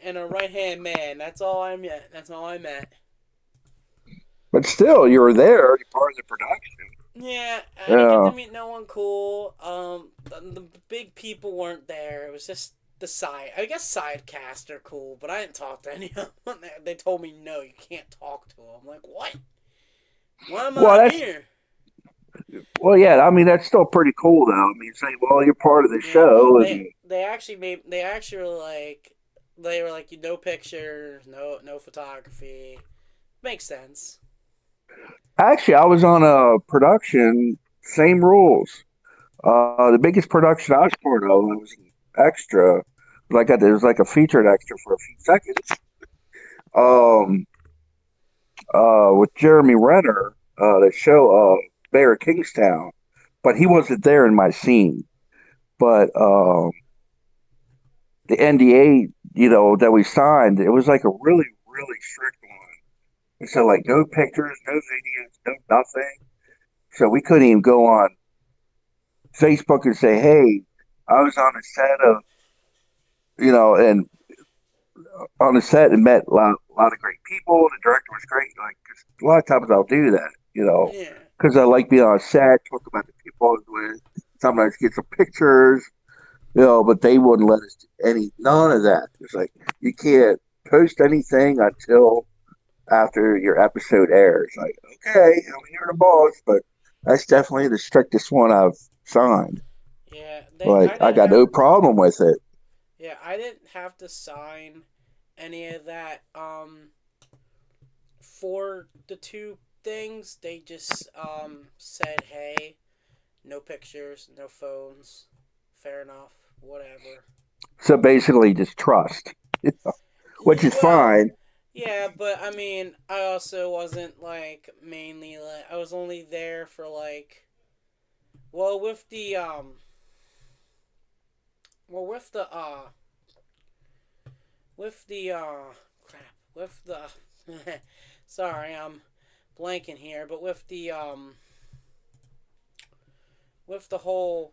Speaker 1: and a right hand man. That's all I met. That's all I met.
Speaker 2: But still, you were there. You're part of the production.
Speaker 1: Yeah, I didn't get to
Speaker 2: Yeah.
Speaker 1: meet no one cool. The big people weren't there. It was just the side. I guess side cast are cool, but I didn't talk to any of them. They told me no, you can't talk to them. I'm like, what? Why am
Speaker 2: Well,
Speaker 1: I
Speaker 2: that's
Speaker 1: here?
Speaker 2: well, yeah. I mean, that's still pretty cool, though. I mean, say, well, you're part of the
Speaker 1: Yeah,
Speaker 2: show, and
Speaker 1: they actually made they actually were like They were like, no pictures, no photography. Makes sense.
Speaker 2: Actually, I was on a production, same rules. The biggest production I was part of, I was an extra. Like I did, it was like a featured extra for a few seconds. Um, with Jeremy Renner, the show Mayor of Kingstown, but he wasn't there in my scene. But the NDA, that we signed, it was like a really, really strict one. It said like no pictures, no videos, no nothing. So we couldn't even go on Facebook and say, "Hey, I was on the set of," and on the set and met a lot of great people. The director was great. Like 'cause a lot of times I'll do that,
Speaker 1: Yeah.
Speaker 2: because I like being on set, talk about the people I was with. Sometimes get some pictures, but they wouldn't let us do none of that. It's like you can't post anything until after your episode airs. Like, okay, I mean, you're the boss, but that's definitely the strictest one I've signed.
Speaker 1: Yeah.
Speaker 2: Like,
Speaker 1: I
Speaker 2: I
Speaker 1: didn't
Speaker 2: got
Speaker 1: have.
Speaker 2: no problem with it.
Speaker 1: Yeah, I didn't have to sign any of that. For the two things, they just said, "Hey, no pictures, no phones. Fair enough. Whatever."
Speaker 2: So basically, just trust, which is
Speaker 1: Well,
Speaker 2: fine.
Speaker 1: yeah, but I mean, I also wasn't like mainly like I was only there for like well with the with the crap with the sorry, I'm blanking here, but with the whole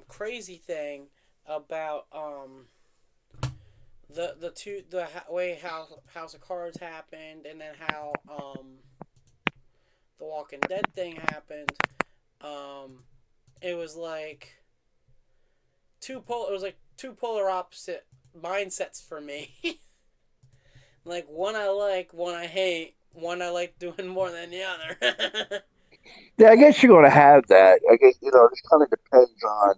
Speaker 1: crazy thing about the way how House of Cards happened, and then how the Walking Dead thing happened. Um, it was like two polar opposite mindsets for me. Like one I like, one I hate, one I like doing more than the other.
Speaker 2: Yeah, I guess you're going to have that. I guess, it just kind of depends on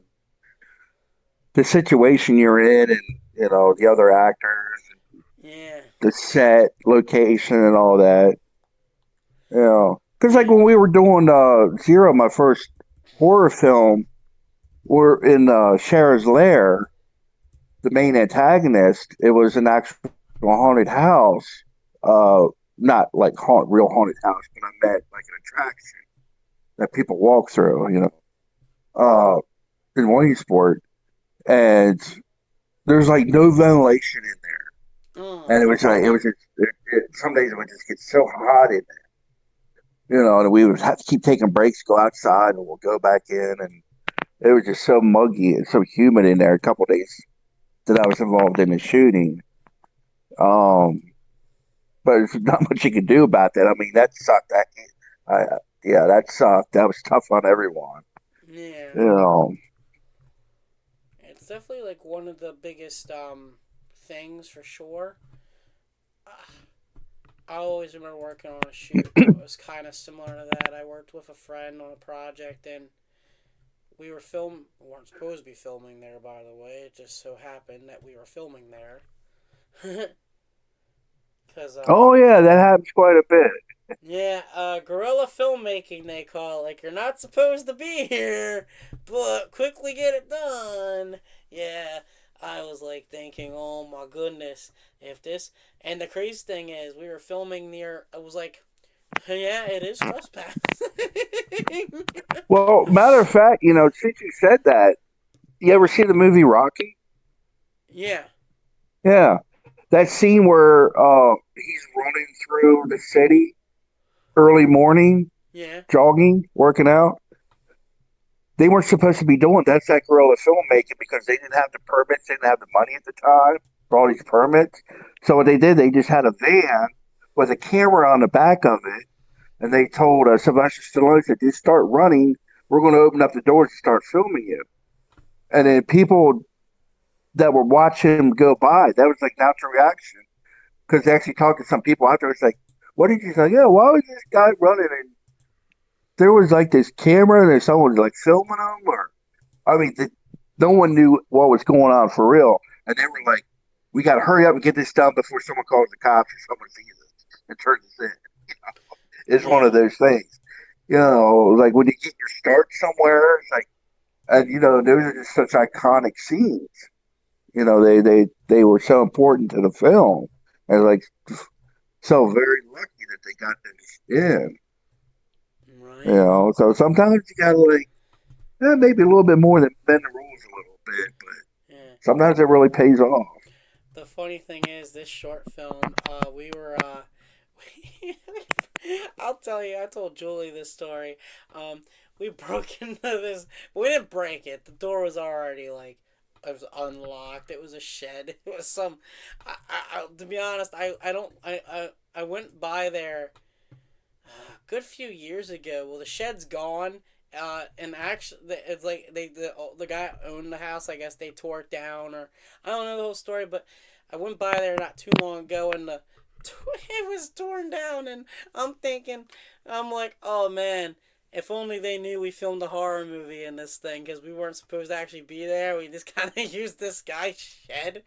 Speaker 2: the situation you're in and, the other actors,
Speaker 1: Yeah,
Speaker 2: the set, location, and all that. Because like
Speaker 1: yeah,
Speaker 2: when we were doing Zero, my first horror film, we're in Cher's Lair, the main antagonist. It was an actual haunted house. Uh, Not like real haunted house, but I meant like an attraction that people walk through, uh, in Williamsport. And there's like no ventilation in there. And it was like, it was just, some days it would just get so hot in there, and we would have to keep taking breaks, go outside, and we'll go back in. And it was just so muggy and so humid in there a couple of days that I was involved in the shooting. Um, but there's not much you can do about that. I mean, that sucked. Yeah, that sucked. That was tough on everyone.
Speaker 1: yeah.
Speaker 2: You know,
Speaker 1: It's definitely like one of the biggest things for sure. I always remember working on a shoot that was kind of similar to that. I worked with a friend on a project, and we weren't supposed to be filming there, by the way. It just so happened that we were filming there. Cause
Speaker 2: oh yeah, that happens quite a bit.
Speaker 1: yeah, guerrilla filmmaking they call it. Like you're not supposed to be here, but quickly get it done. Yeah, I was like thinking, oh my goodness, if this and the crazy thing is we were filming near. I was like, yeah, it is trespassing.
Speaker 2: Well, matter of fact, since you said that, you ever see the movie Rocky?
Speaker 1: Yeah,
Speaker 2: Yeah, that scene where he's running through the city early morning,
Speaker 1: yeah,
Speaker 2: jogging, working out. They weren't supposed to be doing that's that guerrilla filmmaking because they didn't have the permits, they didn't have the money at the time for all these permits. So what they did, they just had a van with a camera on the back of it, and they told Sylvester Stallone said, "Just start running. We're going to open up the doors and start filming you." And then people that were watching him go by, that was like natural reaction because they actually talked to some people out there. It's like, "What did you say? Yeah, why was this guy running?" And there was like this camera, and there's someone like filming him, or I mean, no one knew what was going on for real, and they were like, we got to hurry up and get this done before someone calls the cops or someone sees us and turns us in. It's one
Speaker 1: Yeah.
Speaker 2: of those things. Like when you get your start somewhere, it's like, and those are just such iconic scenes. They were so important to the film, and like so very lucky that they got them in.
Speaker 1: Right.
Speaker 2: So sometimes you gotta like maybe a little bit more than bend the rules a little bit, but
Speaker 1: Yeah.
Speaker 2: sometimes it really pays off.
Speaker 1: The funny thing is, this short film, we were, I'll tell you, I told Julie this story. Um, we broke into this, we didn't break it. The door was already like, it was unlocked. It was a shed. It was some, to be honest, I went by there a good few years ago. Well, the shed's gone. And actually, it's like the guy owned the house. I guess they tore it down, or I don't know the whole story. But I went by there not too long ago, and it was torn down. And I'm thinking, I'm like, oh man, if only they knew we filmed a horror movie in this thing, because we weren't supposed to actually be there. We just kind of used this guy's shed.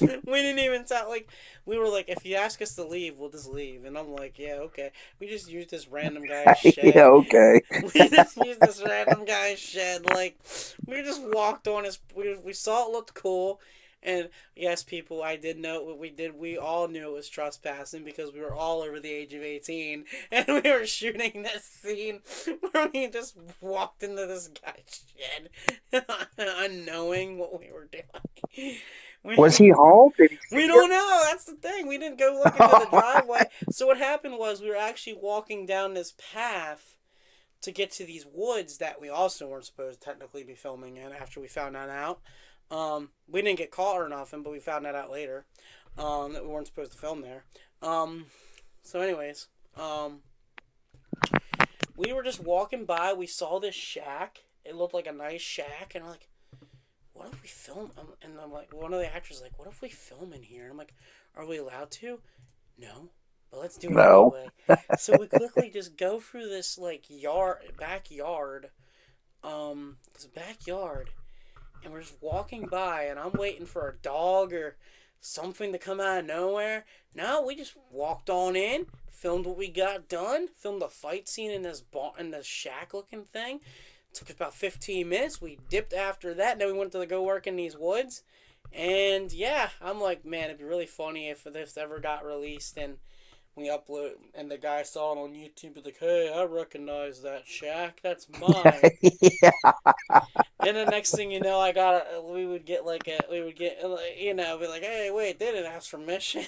Speaker 1: We didn't even sound like we were like, if you ask us to leave, we'll just leave. And I'm like, yeah, okay. We just used this random guy's
Speaker 2: Yeah,
Speaker 1: shed.
Speaker 2: okay.
Speaker 1: We just used this random guy's shed. Like, we just walked on his. We saw it looked cool. And yes, people, I did know what we did. We all knew it was trespassing because we were all over the age of 18. And we were shooting this scene where we just walked into this guy's shed, unknowing what we were doing.
Speaker 2: Was
Speaker 1: We,
Speaker 2: he home? Did he
Speaker 1: we
Speaker 2: see
Speaker 1: don't know. That's the thing. We didn't go look into the driveway. So what happened was we were actually walking down this path to get to these woods that we also weren't supposed to technically be filming in after we found that out. We didn't get caught or nothing, but we found that out later. That we weren't supposed to film there. So anyways, we were just walking by. We saw this shack. It looked like a nice shack, and I'm like, what if we film? And I'm like, one of the actors is like, what if we film in here? And I'm like, are we allowed to? No, but let's do it
Speaker 2: no?
Speaker 1: anyway. So we quickly just go through this like this backyard, and we're just walking by, and I'm waiting for a dog or something to come out of nowhere. No, we just walked on in, filmed what we got done, filmed a fight scene in this shack looking thing. Took us about 15 minutes. We dipped after that. Then we went to go work in these woods. And yeah, I'm like, man, it'd be really funny if this ever got released and we upload and the guy saw it on YouTube. Be like, hey, I recognize that shack. That's mine.
Speaker 2: Yeah.
Speaker 1: And the next thing you know, we would get be like, hey, wait, they didn't ask permission.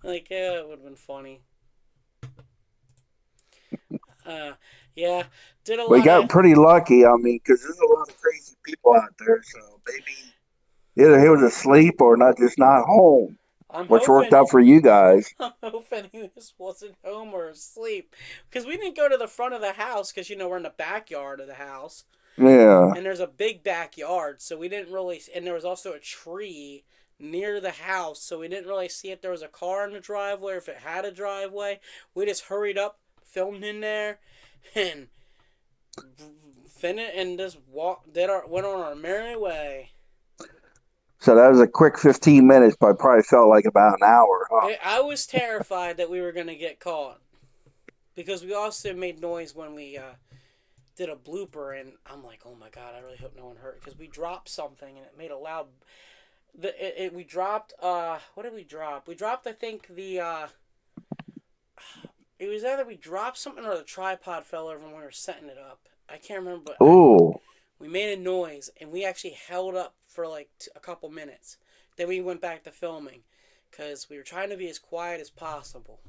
Speaker 1: Like, yeah, it would have been funny. Uh, yeah, did a
Speaker 2: We
Speaker 1: lot
Speaker 2: got
Speaker 1: of.
Speaker 2: pretty lucky. I mean, because there's a lot of crazy people out there. So maybe either he was asleep or not, just not home,
Speaker 1: I'm
Speaker 2: which worked
Speaker 1: hoping
Speaker 2: out for you guys.
Speaker 1: I'm hoping he just wasn't home or asleep. Because we didn't go to the front of the house because, we're in the backyard of the house.
Speaker 2: Yeah.
Speaker 1: And there's a big backyard. So we didn't really. And there was also a tree near the house. So we didn't really see if there was a car in the driveway or if it had a driveway. We just hurried up, filmed in there, and finished and just went on our merry way.
Speaker 2: So that was a quick 15 minutes, but probably felt like about an hour, huh?
Speaker 1: I was terrified that we were going to get caught. Because we also made noise when we did a blooper, and I'm like, oh my god, I really hope no one hurt, because we dropped something and it made a loud. We dropped. What did we drop? We dropped, I think it was either we dropped something or the tripod fell over when we were setting it up. I can't remember, but
Speaker 2: Ooh.
Speaker 1: we made a noise and we actually held up for like a couple minutes. Then we went back to filming because we were trying to be as quiet as possible.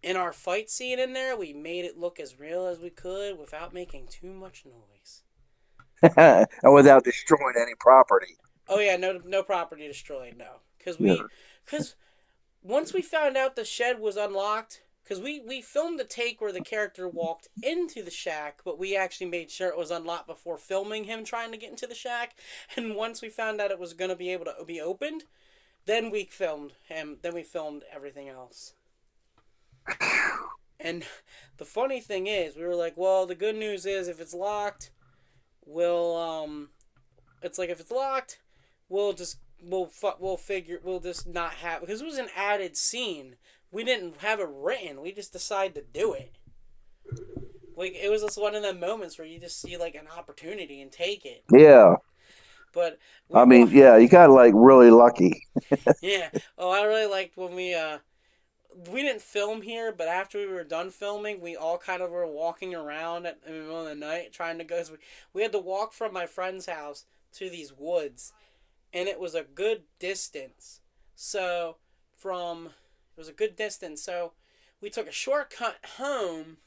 Speaker 1: In our fight scene in there, we made it look as real as we could without making too much noise.
Speaker 2: And without destroying any property.
Speaker 1: Oh yeah, no property destroyed, no.
Speaker 2: Yeah.
Speaker 1: Cause once we found out the shed was unlocked, because we filmed the take where the character walked into the shack, but we actually made sure it was unlocked before filming him trying to get into the shack. And once we found out it was gonna be able to be opened, then we filmed him. Then we filmed everything else. And the funny thing is, we were like, well, the good news is if it's locked, we'll it's like if it's locked, we'll just we'll figure we'll just not have because it was an added scene. We didn't have it written. We just decided to do it. Like it was just one of the moments where you just see like an opportunity and take it.
Speaker 2: Yeah.
Speaker 1: But we
Speaker 2: I
Speaker 1: wa-
Speaker 2: mean, yeah, you got like really lucky.
Speaker 1: yeah. Oh, I really liked when we didn't film here, but after we were done filming, we all kind of were walking around in the middle of the night trying to go. We had to walk from my friend's house to these woods, and it was a good distance. So from it was a good distance. So we took a shortcut home,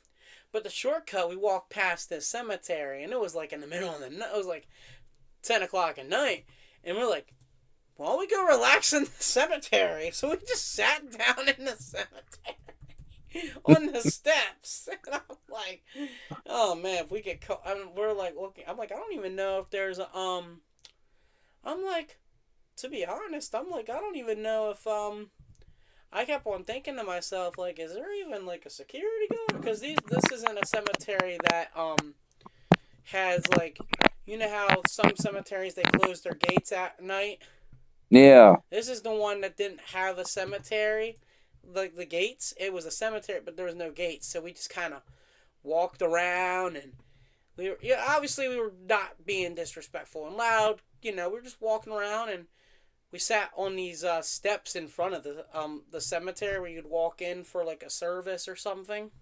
Speaker 1: but the shortcut we walked past this cemetery, and it was like in the middle of the night. It was like 10 o'clock at night, and we're like, why don't we go relax in the cemetery? So we just sat down in the cemetery on the steps. And I'm like, oh man, if we get caught, we're like looking. I'm like, I don't even know if there's a I'm like, to be honest, I'm like, I don't even know if I kept on thinking to myself like, is there even like a security guard? Because this isn't a cemetery that has like, you know how some cemeteries they close their gates at night.
Speaker 2: Yeah.
Speaker 1: This is the one that didn't have a cemetery, like the gates. It was a cemetery, but there was no gates, so we just kind of walked around, and we were, yeah, obviously we were not being disrespectful and loud. You know, we were just walking around, and we sat on these steps in front of the cemetery where you'd walk in for like a service or something.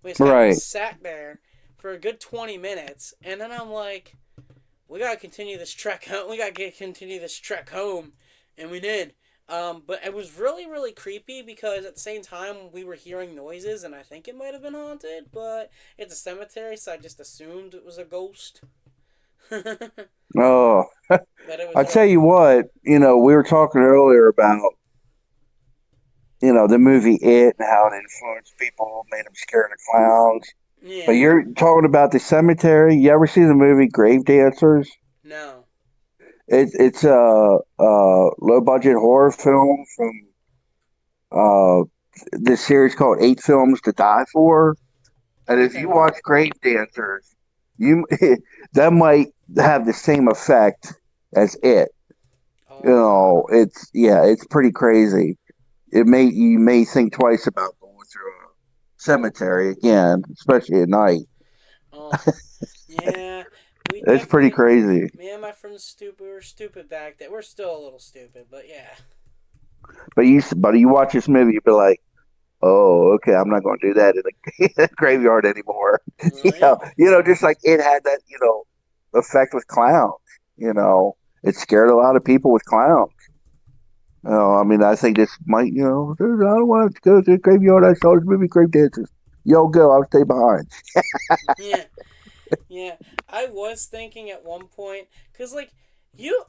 Speaker 1: We just kind of
Speaker 2: Right.
Speaker 1: sat there for a good 20 minutes, and then I'm like, we gotta continue this trek home. We gotta continue this trek home, and we did. But it was really, really creepy because at the same time we were hearing noises, and I think it might have been haunted. But it's a cemetery, so I just assumed it was a ghost. But
Speaker 2: Oh,
Speaker 1: it was
Speaker 2: I tell
Speaker 1: really,
Speaker 2: you what, we were talking earlier about, the movie It and how it influenced people, made them scared of clowns. But
Speaker 1: yeah.
Speaker 2: you're talking about the cemetery. You ever see the movie Grave Dancers?
Speaker 1: No.
Speaker 2: It's a low budget horror film from uh this series called Eight Films to Die For. And if you
Speaker 1: Okay.
Speaker 2: watch Grave Dancers, you that might have the same effect as It.
Speaker 1: Oh.
Speaker 2: It's pretty crazy. You may think twice about going through a cemetery again, especially at night.
Speaker 1: Oh. Yeah. We
Speaker 2: It's pretty
Speaker 1: definitely.
Speaker 2: crazy.
Speaker 1: Me and my friends stupid. We were stupid back then. We're still a little stupid, but yeah.
Speaker 2: But you watch this movie, you'd be like, "Oh, okay, I'm not going to do that in a graveyard anymore."
Speaker 1: Right.
Speaker 2: Just like it had that effect with clowns. It scared a lot of people with clowns. I mean, I think this might, I don't want to go to the graveyard. I saw this movie, Grave Dancers. Yo, go, I'll stay behind.
Speaker 1: Yeah. Yeah, I was thinking at one point, cause like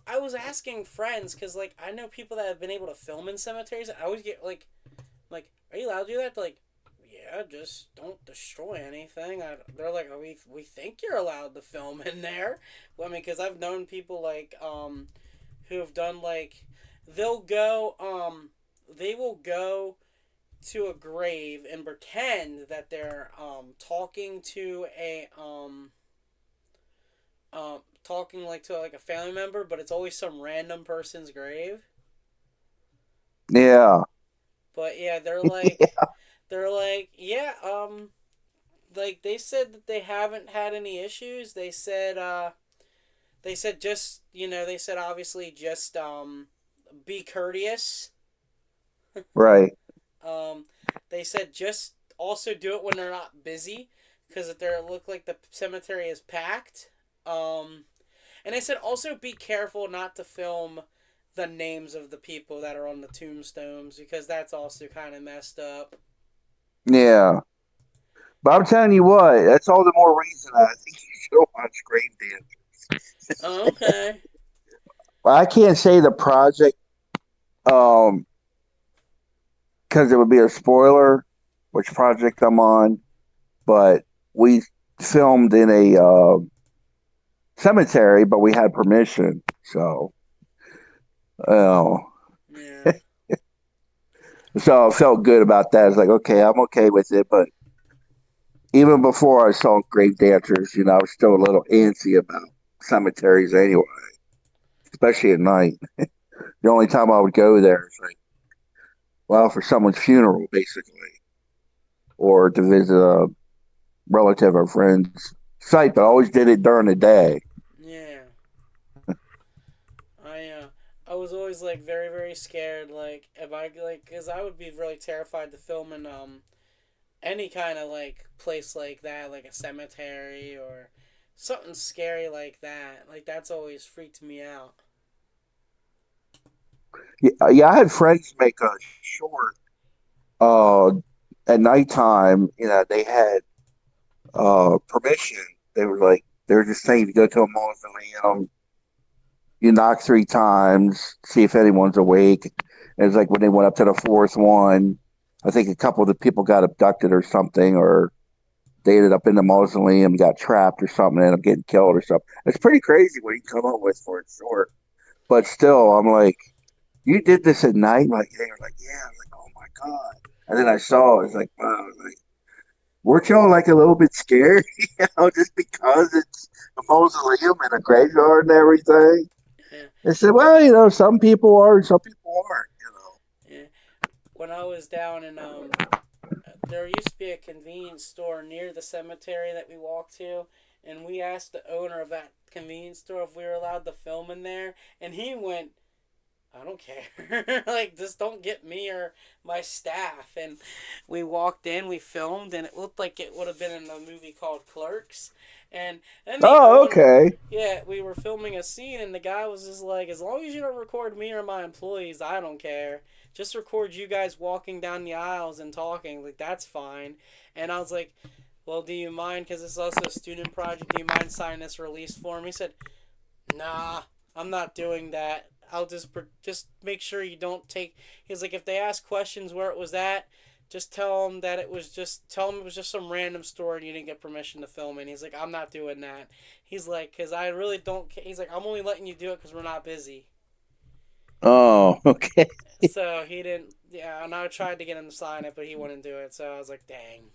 Speaker 1: I was asking friends, cause like I know people that have been able to film in cemeteries. I always get like, are you allowed to do that? They're like, yeah, just don't destroy anything. They're like, oh, we think you're allowed to film in there. Well, I mean, cause I've known people like who have done like they'll go they will go to a grave and pretend that they're talking to a talking like to like a family member, but it's always some random person's grave.
Speaker 2: Yeah,
Speaker 1: But yeah, they're like yeah, like they said that they haven't had any issues. They said just they said obviously just be courteous.
Speaker 2: right.
Speaker 1: Um, they said just also do it when they're not busy because if they look like the cemetery is packed. Um, And they said also be careful not to film the names of the people that are on the tombstones because that's also kind of messed up.
Speaker 2: Yeah. But I'm telling you what, that's all the more reason I think you should watch Grave Dancers.
Speaker 1: Oh, okay.
Speaker 2: Well, I can't say the project um because it would be a spoiler which project I'm on, but we filmed in a cemetery, but we had permission. So, uh,
Speaker 1: Yeah.
Speaker 2: so I felt good about that. It's like, okay, I'm okay with it. But even before I saw Grave Dancers, I was still a little antsy about cemeteries anyway, especially at night. The only time I would go there is like, well, for someone's funeral, basically, or to visit a relative or friend's site, but I always did it during the day.
Speaker 1: Yeah. I was always like very very scared like if I like cuz I would be really terrified to film in any kind of like place like that, like a cemetery or something scary like that. Like that's always freaked me out.
Speaker 2: Yeah, yeah, I had friends make a short uh, at nighttime. They had permission. They were like, they were just saying to go to a mausoleum. You knock three times, see if anyone's awake. And it's like when they went up to the fourth one, I think a couple of the people got abducted or something, or they ended up in the mausoleum, got trapped or something, and ended up getting killed or something. It's pretty crazy what you come up with for it short. But still, I'm like, you did this at night? Like, they were like, yeah. I was like, oh my God. And then I saw it. It's like, wow. Like, weren't y'all like a little bit scared, just because it's a mausoleum and a graveyard and everything?
Speaker 1: Yeah.
Speaker 2: They said, well, some people are and some people aren't.
Speaker 1: Yeah. When I was down in there used to be a convenience store near the cemetery that we walked to, and we asked the owner of that convenience store if we were allowed to film in there, and he went, I don't care. Like, just don't get me or my staff. And we walked in, we filmed, and it looked like it would have been in a movie called Clerks. And then the
Speaker 2: Oh,
Speaker 1: owner,
Speaker 2: okay.
Speaker 1: yeah, we were filming a scene, and the guy was just like, as long as you don't record me or my employees, I don't care. Just record you guys walking down the aisles and talking. Like, that's fine. And I was like, well, do you mind, because it's also a student project, do you mind signing this release form? He said, nah, I'm not doing that. I'll just make sure you don't take. He's like, if they ask questions where it was at, just tell them it was just some random store and you didn't get permission to film it. And he's like, I'm not doing that. He's like, cause I really don't. He's like, I'm only letting you do it because we're not busy.
Speaker 2: Oh, okay.
Speaker 1: So he didn't. Yeah, and I tried to get him to sign it, but he wouldn't do it. So I was like, dang.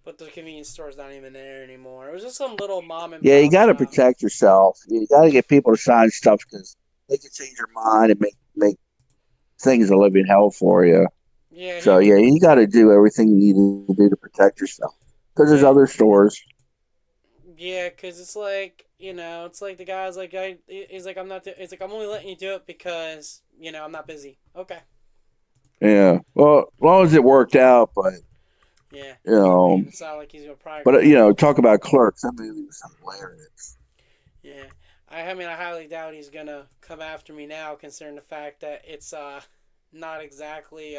Speaker 1: But the convenience store's not even there anymore. It was just some little mom and
Speaker 2: Yeah, you
Speaker 1: pop
Speaker 2: got to
Speaker 1: shop.
Speaker 2: protect yourself. You got to get people to sign stuff because they can change your mind and make things a living hell for you.
Speaker 1: Yeah, he
Speaker 2: So
Speaker 1: would.
Speaker 2: yeah, you got to do everything you need to do to protect yourself because there's
Speaker 1: Yeah,
Speaker 2: other stores.
Speaker 1: yeah, cause it's like it's like the guy's like, he's like, I'm not. He's like, I'm only letting you do it because I'm not busy. Okay.
Speaker 2: Yeah. Well, as long as it worked out, but
Speaker 1: Yeah,
Speaker 2: you
Speaker 1: I
Speaker 2: know,
Speaker 1: mean, it's not like he's probably
Speaker 2: but
Speaker 1: gonna let me.
Speaker 2: talk about Clerks. That movie was hilarious.
Speaker 1: Yeah, I mean, I highly doubt he's gonna come after me now, considering the fact that it's not exactly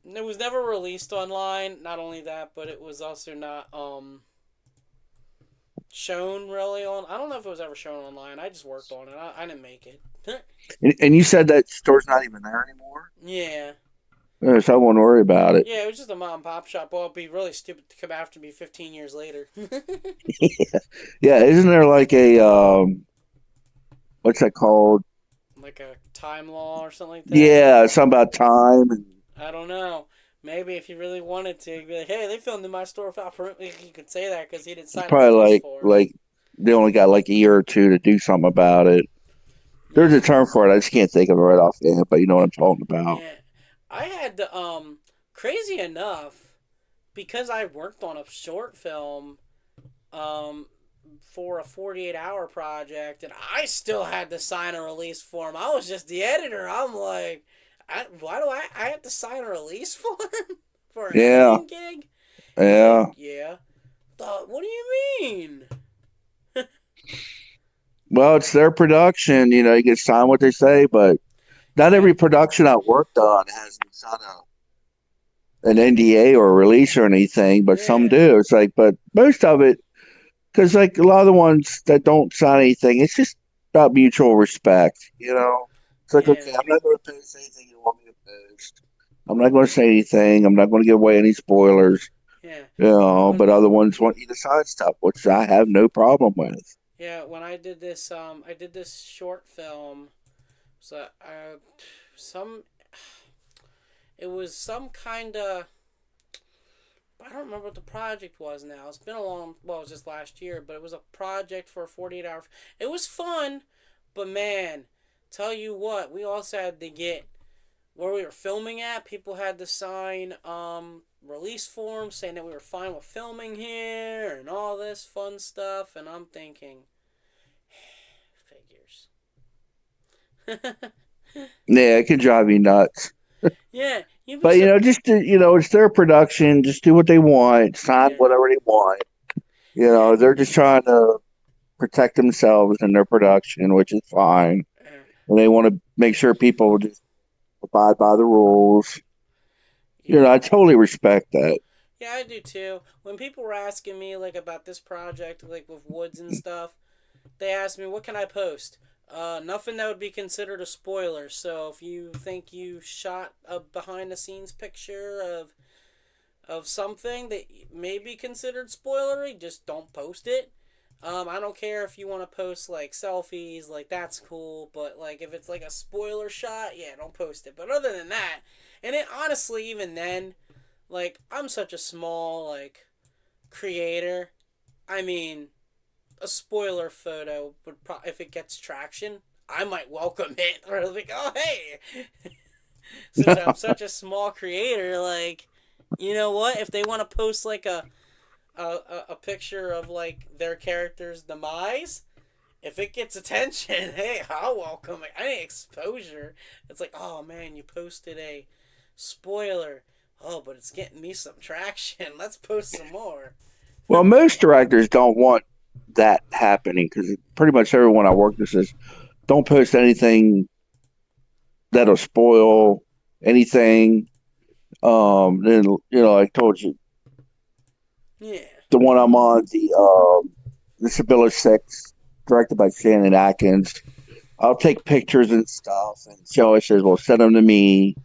Speaker 1: it was never released online. Not only that, but it was also not shown really on. I don't know if it was ever shown online. I just worked on it. I didn't make it.
Speaker 2: And you said that store's not even there anymore.
Speaker 1: Yeah.
Speaker 2: So I won't worry about it.
Speaker 1: Yeah, it was just a mom and pop shop. Well, it'd be really stupid to come after me 15 years later.
Speaker 2: Yeah, isn't there like a what's that called?
Speaker 1: Like a time law or something like that.
Speaker 2: Yeah, something about time and
Speaker 1: I don't know. Maybe if he really wanted to, he'd be like, hey, they filmed in my store without permission. He could say that because he didn't
Speaker 2: it's
Speaker 1: sign a
Speaker 2: probably
Speaker 1: release
Speaker 2: like
Speaker 1: form.
Speaker 2: like they only got like a year or two to do something about it. There's a
Speaker 1: Yeah.
Speaker 2: term for it. I just can't think of it right off the hand, but you know what I'm talking about.
Speaker 1: Yeah. I had to, crazy enough, because I worked on a short film, um, for a 48-hour project, and I still had to sign a release form. I was just the editor. I'm like, why do I have to sign a release form for an
Speaker 2: Yeah,
Speaker 1: editing gig? He's like,
Speaker 2: yeah.
Speaker 1: yeah. What do you mean?
Speaker 2: Well, it's their production. You can sign what they say, but not
Speaker 1: Yeah,
Speaker 2: every production I've worked on has signed an NDA or a release or anything, but some
Speaker 1: yeah,
Speaker 2: do. It's like, but most of it, because like a lot of the ones that don't sign anything, it's just about mutual respect. It's like,
Speaker 1: yeah,
Speaker 2: okay, I'm not going to post anything you want me to post. I'm not going to say anything. I'm not going to give away any spoilers.
Speaker 1: yeah. When
Speaker 2: But other ones want you to sign stuff, which I have no problem with.
Speaker 1: when I did this short film. So some it was some kind of I don't remember what the project was now. It's been a long, well, it was just last year, but it was a project for a 48 hour. It was fun, but man, tell you what, we also had to get where we were filming at. People had to sign release forms saying that we were fine with filming here and all this fun stuff. And I'm thinking, figures.
Speaker 2: Yeah, it can drive you nuts.
Speaker 1: Yeah, you'd be
Speaker 2: But just it's their production. Just do what they want, sign
Speaker 1: yeah,
Speaker 2: whatever they want.
Speaker 1: yeah,
Speaker 2: They're just trying to protect themselves and their production, which is fine.
Speaker 1: yeah,
Speaker 2: And they want to make sure people just abide by the rules.
Speaker 1: yeah.
Speaker 2: I totally respect that.
Speaker 1: Yeah, I do too. When people were asking me like about this project, like with Woods and stuff, they asked me what can I post. Nothing that would be considered a spoiler. So if you think you shot a behind the scenes picture of something that may be considered spoilery, just don't post it. I don't care if you want to post like selfies, like that's cool, but like if it's like a spoiler shot, yeah, don't post it. But other than that, and it honestly, even then, like I'm such a small like creator. I mean, a spoiler photo would if it gets traction, I might welcome it or like, oh hey, since I'm such a small creator, like, you know what? If they want to post like a picture of like their character's demise, if it gets attention, hey, I'll welcome it. Any exposure, it's like, oh man, you posted a spoiler. Oh, but it's getting me some traction. Let's post some more.
Speaker 2: Well, most directors don't want that happening because pretty much everyone I work with says, don't post anything that'll spoil anything. Then I told you
Speaker 1: Yeah.
Speaker 2: the one I'm on, the Sibylla Six, directed by Shannon Atkins. I'll take pictures and stuff, and Shelley says, "Well, send them to me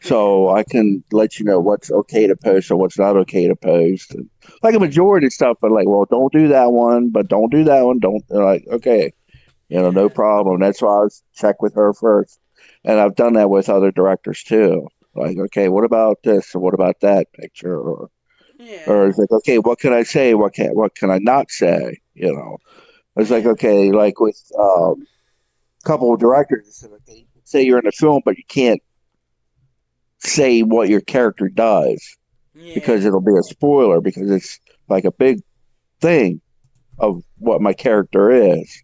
Speaker 1: Yeah.
Speaker 2: so I can let you know what's okay to post or what's not okay to post." And like a majority of stuff, but like, well, don't do that one, but don't do that one. Don't like, okay, no
Speaker 1: Yeah.
Speaker 2: problem. That's why I was check with her first, and I've done that with other directors too. Like, okay, what about this or what about that picture or
Speaker 1: Yeah.
Speaker 2: it's like, okay, what can I say? What can I not say? It's like,
Speaker 1: Yeah.
Speaker 2: okay, like with a couple of directors, it's like, okay, say you're in a film, but you can't say what your character does
Speaker 1: Yeah.
Speaker 2: because it'll be a spoiler because it's like a big thing of what my character is.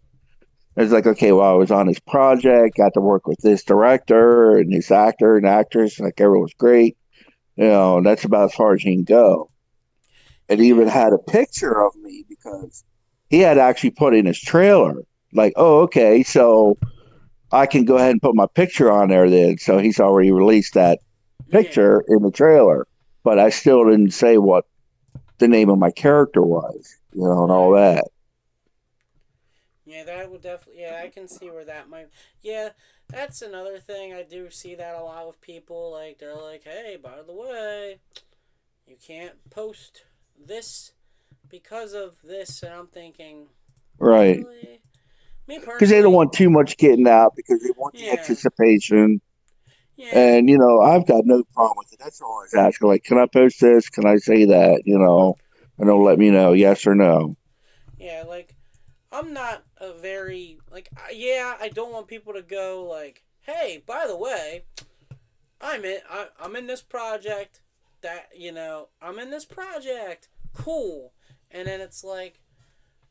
Speaker 2: It's like, okay, well, I was on this project, got to work with this director and this actor and actress, like everyone was great. That's about as far as you can go. And he even
Speaker 1: Yeah.
Speaker 2: had a picture of me because he had actually put in his trailer, like, oh, okay, so I can go ahead and put my picture on there then. So he's already released that
Speaker 1: Yeah.
Speaker 2: picture in the trailer, but I still didn't say what the name of my character was, and all
Speaker 1: Right.
Speaker 2: that.
Speaker 1: Yeah, that would definitely. Yeah, I can see where that might. Yeah, that's another thing. I do see that a lot with people. Like they're like, "Hey, by the way, you can't post this because of this," and I'm thinking,
Speaker 2: Right.
Speaker 1: really? Me
Speaker 2: Because they don't
Speaker 1: personally,
Speaker 2: want too much getting out because they want the
Speaker 1: yeah,
Speaker 2: anticipation.
Speaker 1: yeah,
Speaker 2: And, I've got no problem with it. That's all I was asking. Like, can I post this? Can I say that? And they'll
Speaker 1: yeah,
Speaker 2: let me know, yes or no.
Speaker 1: yeah. Like I'm not a very like. Yeah, I don't want people to go like, "Hey, by the way, I'm in this project that I'm in this project cool," and then it's like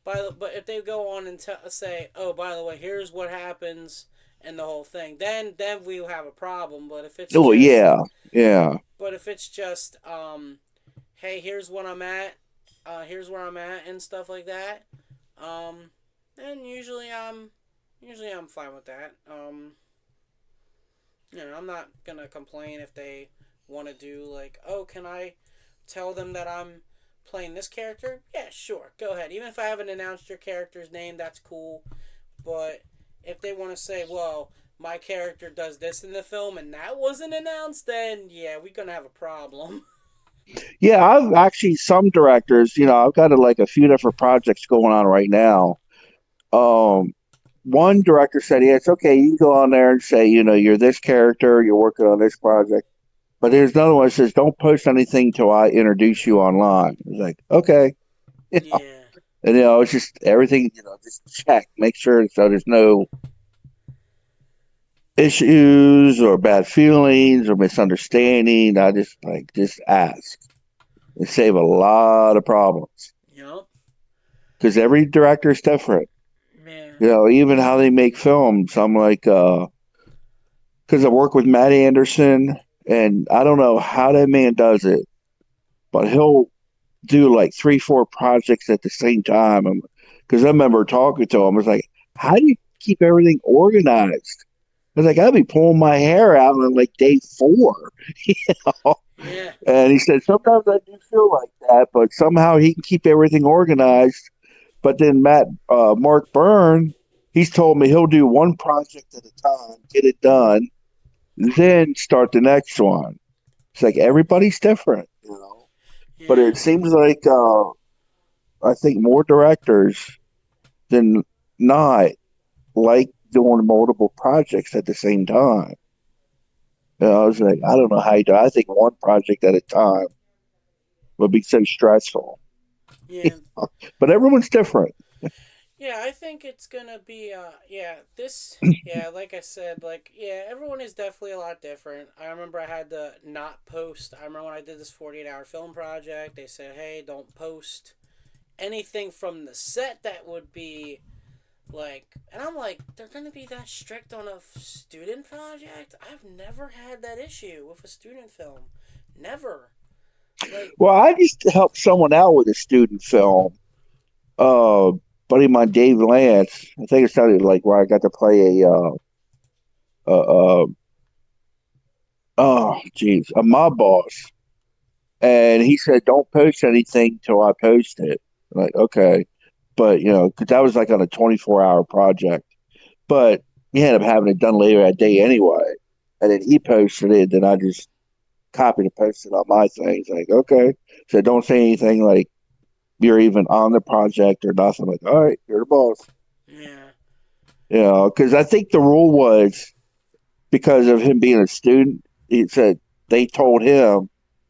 Speaker 1: but if they go on and say, "Oh, by the way, here's what happens," and the whole thing, then we'll have a problem.
Speaker 2: Oh, yeah. Yeah.
Speaker 1: But if it's just hey, here's what I'm at, here's where I'm at and stuff like that, um then usually I'm fine with that. I'm not gonna complain if they want to do like, oh, can I tell them that I'm playing this character? Yeah, sure, go ahead. Even if I haven't announced your character's name, that's cool. But if they want to say, well, my character does this in the film and that wasn't announced, then yeah, we're gonna have a problem.
Speaker 2: Yeah, I've actually, some directors, I've got like a few different projects going on right now. Um, One director said, yeah, it's okay. You can go on there and say, you're this character, you're working on this project. But there's another one that says, "Don't post anything till I introduce you online." It's like, okay,
Speaker 1: Yeah.
Speaker 2: and it's just everything. Just check, make sure so there's no issues or bad feelings or misunderstanding. I just ask and save a lot of problems
Speaker 1: Yup.
Speaker 2: because every director is different.
Speaker 1: Man.
Speaker 2: Even how they make films. I'm like, because I work with Matt Anderson, and I don't know how that man does it, but he'll do like three, four projects at the same time. Because I remember talking to him, I was like, how do you keep everything organized? I was like, I'd be pulling my hair out on like day four.
Speaker 1: Yeah.
Speaker 2: And he said, sometimes I do feel like that, but somehow he can keep everything organized. But then Mark Byrne, he's told me he'll do one project at a time, get it done, then start the next one. It's like everybody's different. But
Speaker 1: Yeah.
Speaker 2: it seems like I think more directors than not like doing multiple projects at the same time. I was like, I don't know how you do. I think one project at a time would be so stressful.
Speaker 1: Yeah.
Speaker 2: But everyone's different.
Speaker 1: Yeah, I think it's gonna be yeah, like I said, like yeah, everyone is definitely a lot different. I remember I had to not post. I remember when I did this 48-hour film project, they said, "Hey, don't post anything from the set that would be like," and I'm like, "They're gonna be that strict on a student project? I've never had that issue with a student film. Never." Like,
Speaker 2: Well, I just helped someone out with a student film. Uh, buddy of mine, Dave Lance. I think it sounded like where I got to play uh, uh, a mob boss. And he said, "Don't post anything till I post it." I'm like, okay, but because that was like on a 24-hour project, but he ended up having it done later that day anyway. And then he posted it, then I just copied and pasted on my things. Like, okay, so don't say anything like you're even on the project or nothing. Like, all right, you're the boss.
Speaker 1: yeah,
Speaker 2: Because I think the rule was because of him being a student, he said they told him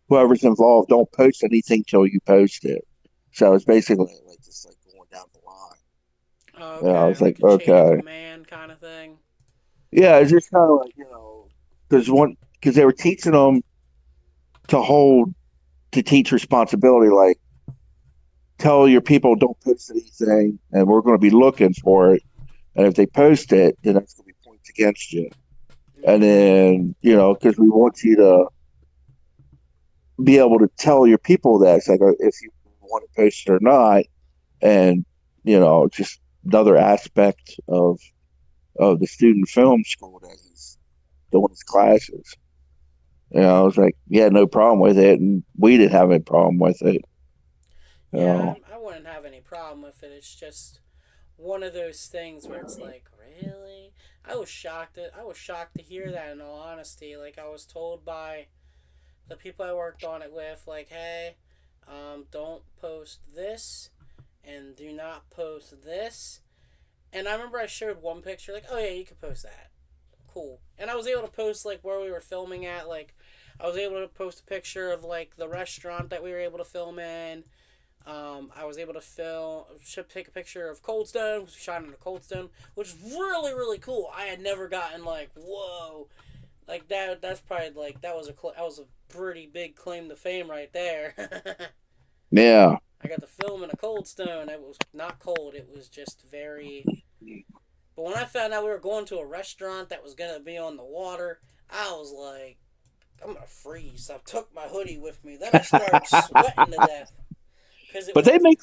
Speaker 2: whoever's involved don't post anything till you post it. So it's basically like just like going down the line. I
Speaker 1: okay,
Speaker 2: was like,
Speaker 1: like a chain of
Speaker 2: okay,
Speaker 1: command kind of thing.
Speaker 2: yeah, it's just kind of like because they were teaching them to teach responsibility, like tell your people don't post anything, and we're going to be looking for it, and if they post it, then that's going to be points against you, and
Speaker 1: Yeah,
Speaker 2: then because we want you to be able to tell your people that it's like if you want to post it or not, and just another aspect of the student film school that he's doing his classes. I was like, yeah, no problem with it, and we didn't have any problem with it. You
Speaker 1: yeah,
Speaker 2: know,
Speaker 1: I wouldn't have any problem with it. It's just one of those things where it's like, really? I was shocked to hear that. In all honesty, like I was told by the people I worked on it with, like, hey, don't post this, and do not post this. And I remember I showed one picture, like, oh yeah, you can post that. Cool. And I was able to post like where we were filming at. Like, I was able to post a picture of like the restaurant that we were able to film in. I was able to take a picture of Cold Stone. We shot in a Cold Stone, which is really really cool. I had never gotten like whoa, like that. That's probably like that was a pretty big claim to fame right there.
Speaker 2: yeah.
Speaker 1: I got to film in a Cold Stone. It was not cold. It was just very. But when I found out we were going to a restaurant that was gonna be on the water, I was like, I'm gonna freeze. I took my hoodie with me. Then I started sweating to death because it
Speaker 2: But
Speaker 1: was.
Speaker 2: they make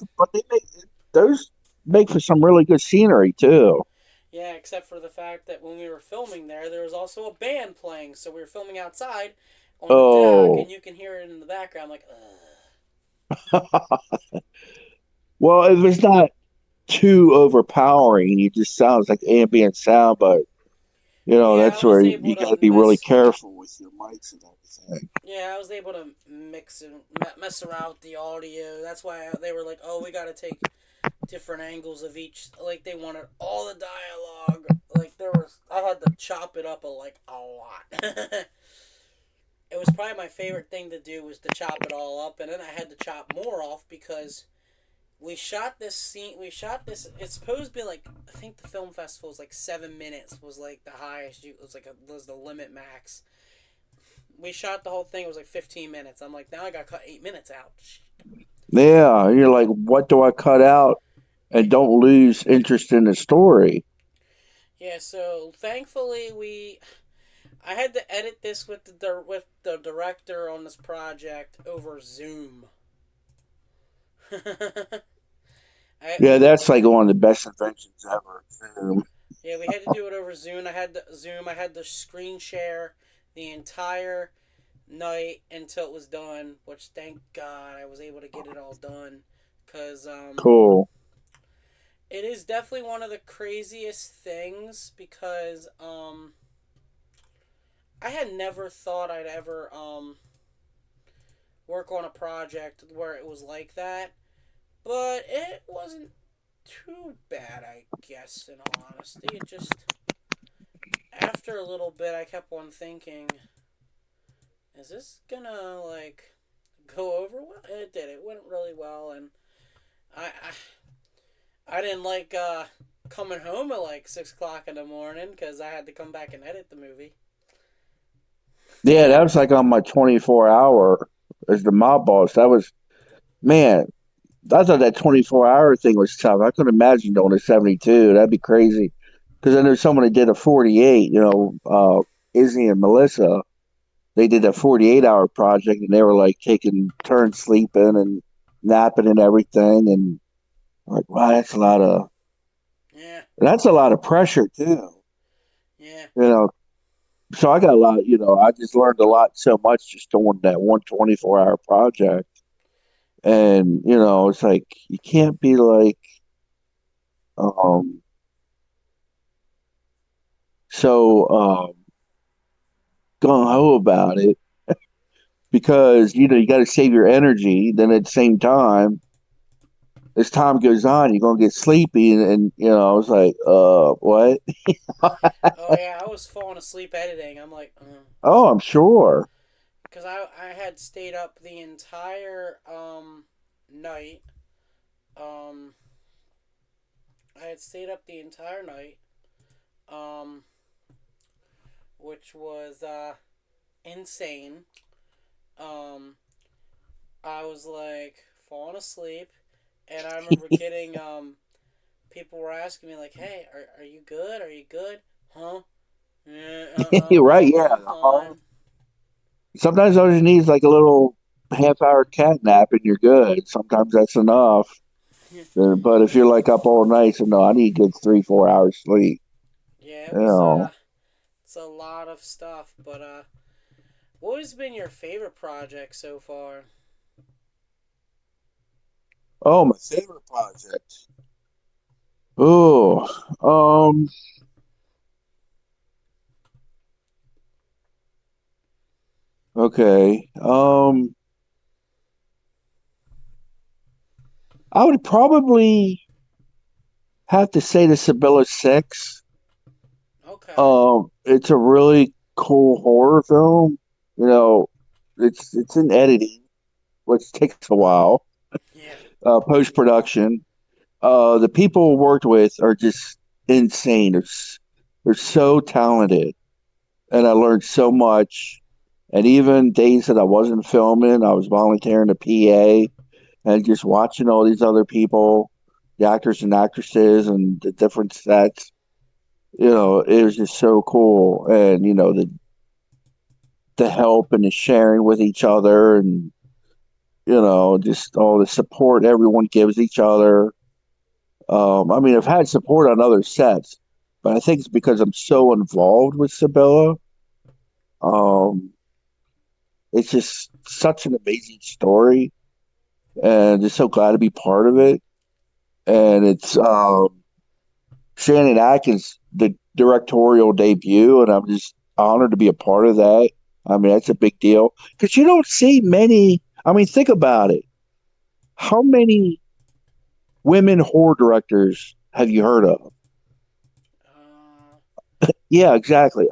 Speaker 2: those make for some really good scenery too.
Speaker 1: Yeah, except for the fact that when we were filming there, there was also a band playing. So we were filming outside on the deck,
Speaker 2: Oh,
Speaker 1: and you can hear it in the background. Like, ugh.
Speaker 2: well, if it's not too overpowering, it just sounds like ambient sound. But
Speaker 1: Yeah, I
Speaker 2: that's
Speaker 1: was
Speaker 2: where
Speaker 1: able
Speaker 2: you got
Speaker 1: to
Speaker 2: to be really
Speaker 1: mess.
Speaker 2: careful with your mics and everything.
Speaker 1: Yeah, I was able to mess around with the audio. That's why they were like, "Oh, we got to take different angles of each." Like they wanted all the dialogue. Like I had to chop it up like a lot. it was probably my favorite thing to do was to chop it all up, and then I had to chop more off because we shot this scene. We shot this. It's supposed to be like, I think the film festival was like 7 minutes was like the highest. It was like was the limit max. We shot the whole thing. It was like 15 minutes. I'm like, now I got to cut 8 minutes out.
Speaker 2: Yeah, you're like, what do I cut out
Speaker 1: Yeah,
Speaker 2: and don't lose interest in the story?
Speaker 1: yeah. So thankfully I had to edit this with the director on this project over Zoom.
Speaker 2: Yeah,
Speaker 1: we
Speaker 2: that's like one of the best inventions ever.
Speaker 1: Yeah, we had to do it over Zoom. I had to screen share the entire night until it was done. Which thank God I was able to get it all done, because
Speaker 2: Cool.
Speaker 1: it is definitely one of the craziest things. Because I had never thought I'd ever work on a project where it was like that, but it wasn't too bad, I guess. In all honesty, it just after a little bit, I kept on thinking, is this gonna like go over well? It did. It went really well, and I didn't like coming home at like 6 o'clock in the morning because I had to come back and edit the movie.
Speaker 2: Yeah, that was like on my 24-hour as the mob boss. That was, man, I thought that 24-hour thing was tough. I couldn't imagine doing a 72. That'd be crazy. Because I know someone that did a 48, Izzy and Melissa, they did a 48-hour project and they were like taking turns sleeping and napping and everything. And I'm like, wow,
Speaker 1: Yeah,
Speaker 2: that's a lot of pressure too.
Speaker 1: yeah,
Speaker 2: You know, so I got a lot, I just learned a lot so much just doing that one 24-hour project. And, it's like you can't be like um so gung ho about it because you got to save your energy. Then at the same time, as time goes on, you're gonna get sleepy, and I was like, what?
Speaker 1: oh yeah. I was falling asleep editing. I'm like,
Speaker 2: Oh, I'm sure.
Speaker 1: because I had stayed up the entire night. Um, I had stayed up the entire night. Um, which was insane. Um, I was like falling asleep, and I remember getting people were asking me like, "Hey, are you good? Are you good? Huh? Yeah,
Speaker 2: You're right. Yeah.
Speaker 1: I'm
Speaker 2: Uh-huh.
Speaker 1: fine."
Speaker 2: Sometimes all you need is like a little half-hour cat nap, and you're good. Sometimes that's enough. But if you're like up all night, so no, I need a good 3, 4 hours sleep.
Speaker 1: Yeah,
Speaker 2: You know.
Speaker 1: it's a lot of stuff. But what has been your favorite project so far?
Speaker 2: Oh, my favorite project. Oh, um, okay. I would probably have to say the Sibylla Six.
Speaker 1: Okay.
Speaker 2: It's a really cool horror film. You know, it's in editing, which takes a while.
Speaker 1: Yeah.
Speaker 2: Post production. The people worked with are just insane. They're so talented, and I learned so much. And even days that I wasn't filming, I was volunteering to PA and just watching all these other people, the actors and actresses, and the different sets. It was just so cool, and the help and the sharing with each other, and just all the support everyone gives each other. I mean, I've had support on other sets, but I think it's because I'm so involved with Sibylla. Um, it's just such an amazing story, and just so glad to be part of it. And it's Shannon Atkins, the directorial debut, and I'm just honored to be a part of that. I mean, that's a big deal because you don't see many. I mean, think about it. How many women horror directors have you heard of?
Speaker 1: Uh,
Speaker 2: Yeah, exactly.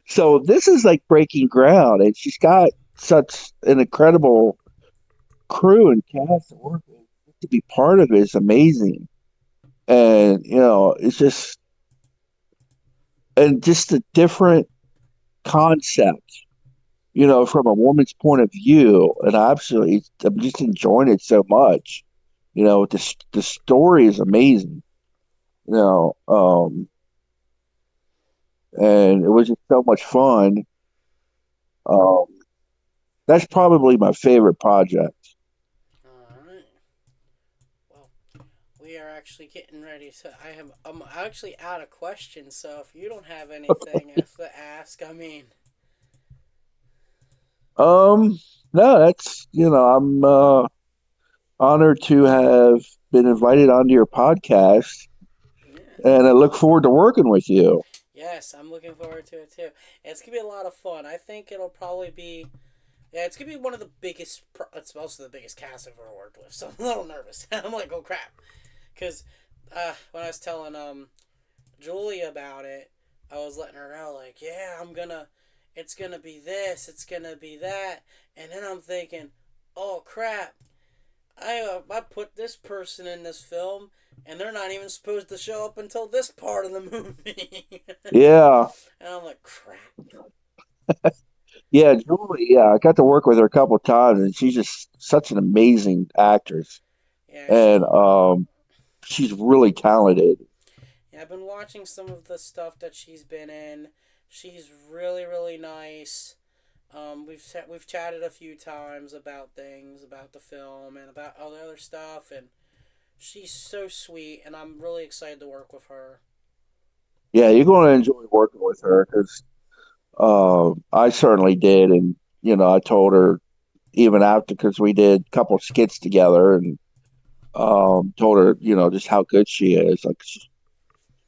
Speaker 2: So this is like breaking ground, and she's got such an incredible crew and cast to work with. To be part of it is amazing, and it's just a different concept, from a woman's point of view, and I'm just enjoying it so much. The story is amazing. You know, um, and it was just so much fun. Um, that's probably my favorite project.
Speaker 1: All right. Well, we are actually getting ready to. I'm actually out of questions, so if you don't have anything else to ask, I mean,
Speaker 2: Um, no, I'm honored to have been invited onto your podcast,
Speaker 1: yeah.
Speaker 2: and I look forward to working with you.
Speaker 1: Yes, I'm looking forward to it too. It's gonna be a lot of fun. I think it'll probably be. Yeah, it's gonna be one of the biggest. It's also the biggest cast I've ever worked with, so I'm a little nervous. I'm like, oh crap, because when I was telling Julie about it, I was letting her know like, yeah, it's gonna be this, it's gonna be that, and then I'm thinking, oh crap, I put this person in this film, and they're not even supposed to show up until this part of the movie,
Speaker 2: Yeah,
Speaker 1: and I'm like, crap.
Speaker 2: yeah, Julie. Yeah, I got to work with her a couple of times, and she's just such an amazing actress,
Speaker 1: Yeah,
Speaker 2: and she's really talented.
Speaker 1: yeah, I've been watching some of the stuff that she's been in. She's really really nice. We've chatted a few times about things about the film and about all the other stuff, and she's so sweet, and I'm really excited to work with her.
Speaker 2: Yeah, you're going to enjoy working with her because I certainly did, and I told her even after because we did a couple of skits together, and told her just how good she is. Like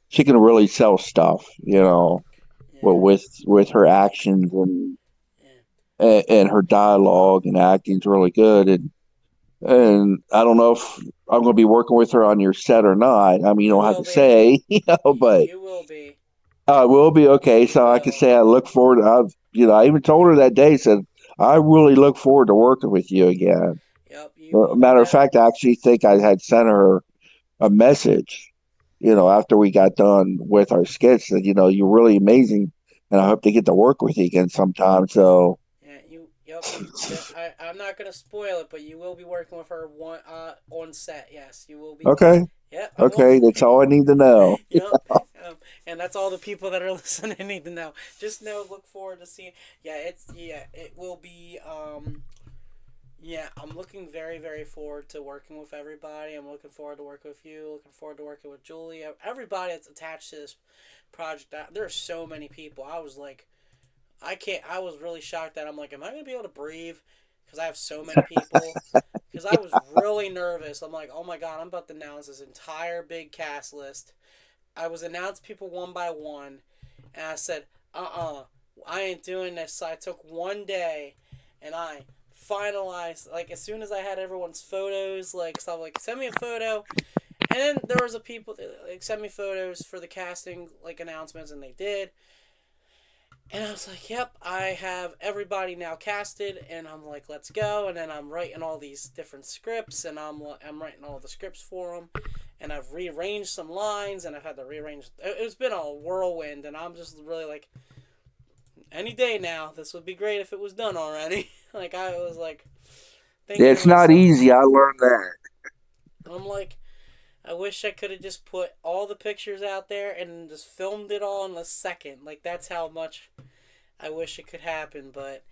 Speaker 2: she can really sell stuff,
Speaker 1: Yeah,
Speaker 2: with her actions and
Speaker 1: yeah.
Speaker 2: her dialogue and acting is really good. And I don't know if I'm going to be working with her on your set or not. I mean, you
Speaker 1: You
Speaker 2: don't have
Speaker 1: will
Speaker 2: to
Speaker 1: be.
Speaker 2: say, but
Speaker 1: You will be.
Speaker 2: I will be okay.
Speaker 1: You
Speaker 2: So I can
Speaker 1: will.
Speaker 2: say I look forward. I even told her that day, said I really look forward to working with you again.
Speaker 1: Yep, you will be
Speaker 2: Matter of
Speaker 1: that.
Speaker 2: fact, I actually think I had sent her a message, after we got done with our skits, that you're really amazing, and I hope to get to work with you again sometime. So,
Speaker 1: Yeah, you. Yep, I'm not gonna spoil it, but you will be working with her on set. Yes, you will be.
Speaker 2: okay,
Speaker 1: Yep, I will.
Speaker 2: okay, that's all I need to know.
Speaker 1: Yep. And that's all the people that are listening need to know. Just know, look forward to seeing. It will be. Yeah, I'm looking very, very forward to working with everybody. I'm looking forward to working with you. Looking forward to working with Julie. Everybody that's attached to this project. There are so many people. I was like, I can't. I was really shocked that I'm like, am I gonna be able to breathe? Because I have so many people. Because I was really nervous. I'm like, oh my god, I'm about to announce this entire big cast list. I was announced people one by one, and I said, I ain't doing this. So I took one day, and I finalized, like, as soon as I had everyone's photos, like, so I'm like, send me a photo. And then there was a people that, like, sent me photos for the casting, like, announcements, and they did. And I was like, yep, I have everybody now casted, and I'm like, let's go. And then I'm writing all these different scripts, and I'm writing all the scripts for them, and I've rearranged some lines, and I've had to rearrange. It's been a whirlwind, and I'm just really like, any day now, this would be great if it was done already. Like I was like thinking to
Speaker 2: It's not
Speaker 1: myself,
Speaker 2: easy. I learned that.
Speaker 1: I'm like, I wish I could have just put all the pictures out there and just filmed it all in a second. Like that's how much I wish it could happen, but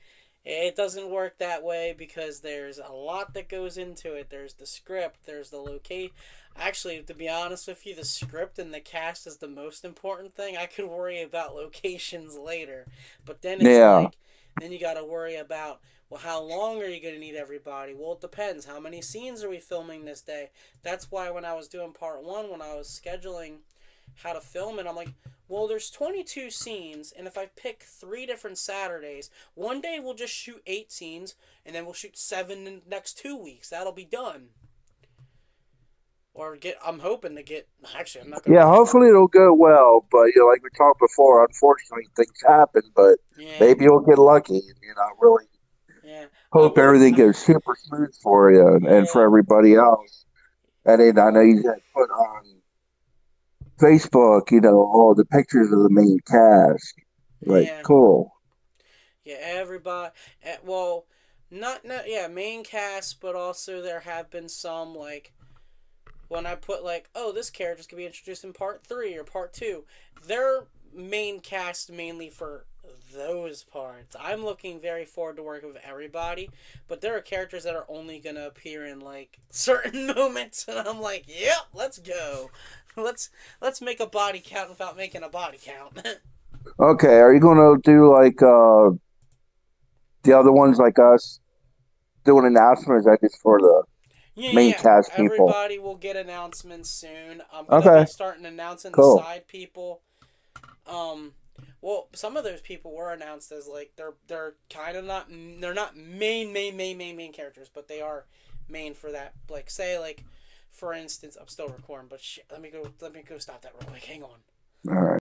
Speaker 1: it doesn't work that way because there's a lot that goes into it. There's the script, there's the location. Actually, to be honest with you, the script and the cast is the most important thing. I could worry about locations later, but then it's
Speaker 2: Yeah.
Speaker 1: like, then you got to worry about, well, how long are you going to need everybody? Well, it depends. How many scenes are we filming this day? That's why when I was doing part one, when I was scheduling how to film it, I'm like, well, there's 22 scenes, and if I pick 3 different Saturdays, one day we'll just shoot 8 scenes, and then we'll shoot 7 in the next 2 weeks. That'll be done. or get. I'm hoping to get. Actually, I'm not gonna
Speaker 2: Yeah,
Speaker 1: lie.
Speaker 2: hopefully it'll go well. But like we talked before, unfortunately things happen. But
Speaker 1: Yeah,
Speaker 2: maybe you'll get lucky. And, really
Speaker 1: yeah. I
Speaker 2: hope
Speaker 1: will.
Speaker 2: everything goes super smooth for you and for
Speaker 1: Yeah,
Speaker 2: everybody else. And then I know you had put on Facebook, all the pictures of the main cast. Like,
Speaker 1: yeah,
Speaker 2: cool.
Speaker 1: yeah. Everybody. Well, not yeah main cast, but also there have been some like when I put like, oh, this character's gonna be introduced in part 3 or part 2. They're main cast mainly for those parts. I'm looking very forward to working with everybody, but there are characters that are only gonna appear in like certain moments, and I'm like, yep, let's go. Let's make a body count without making a body count.
Speaker 2: Okay, are you gonna do like the other ones like us doing announcements? Or is that just for the
Speaker 1: Yeah,
Speaker 2: main
Speaker 1: yeah.
Speaker 2: cast people?
Speaker 1: Everybody will get announcements soon. I'm gonna be
Speaker 2: Okay,
Speaker 1: starting announcing the
Speaker 2: cool.
Speaker 1: side people. Um, well, some of those people were announced as like they're kind of not they're not main characters, but they are main for that. Like say like for instance, I'm still recording, but shit, let me go stop that real quick. Hang on.
Speaker 2: All right.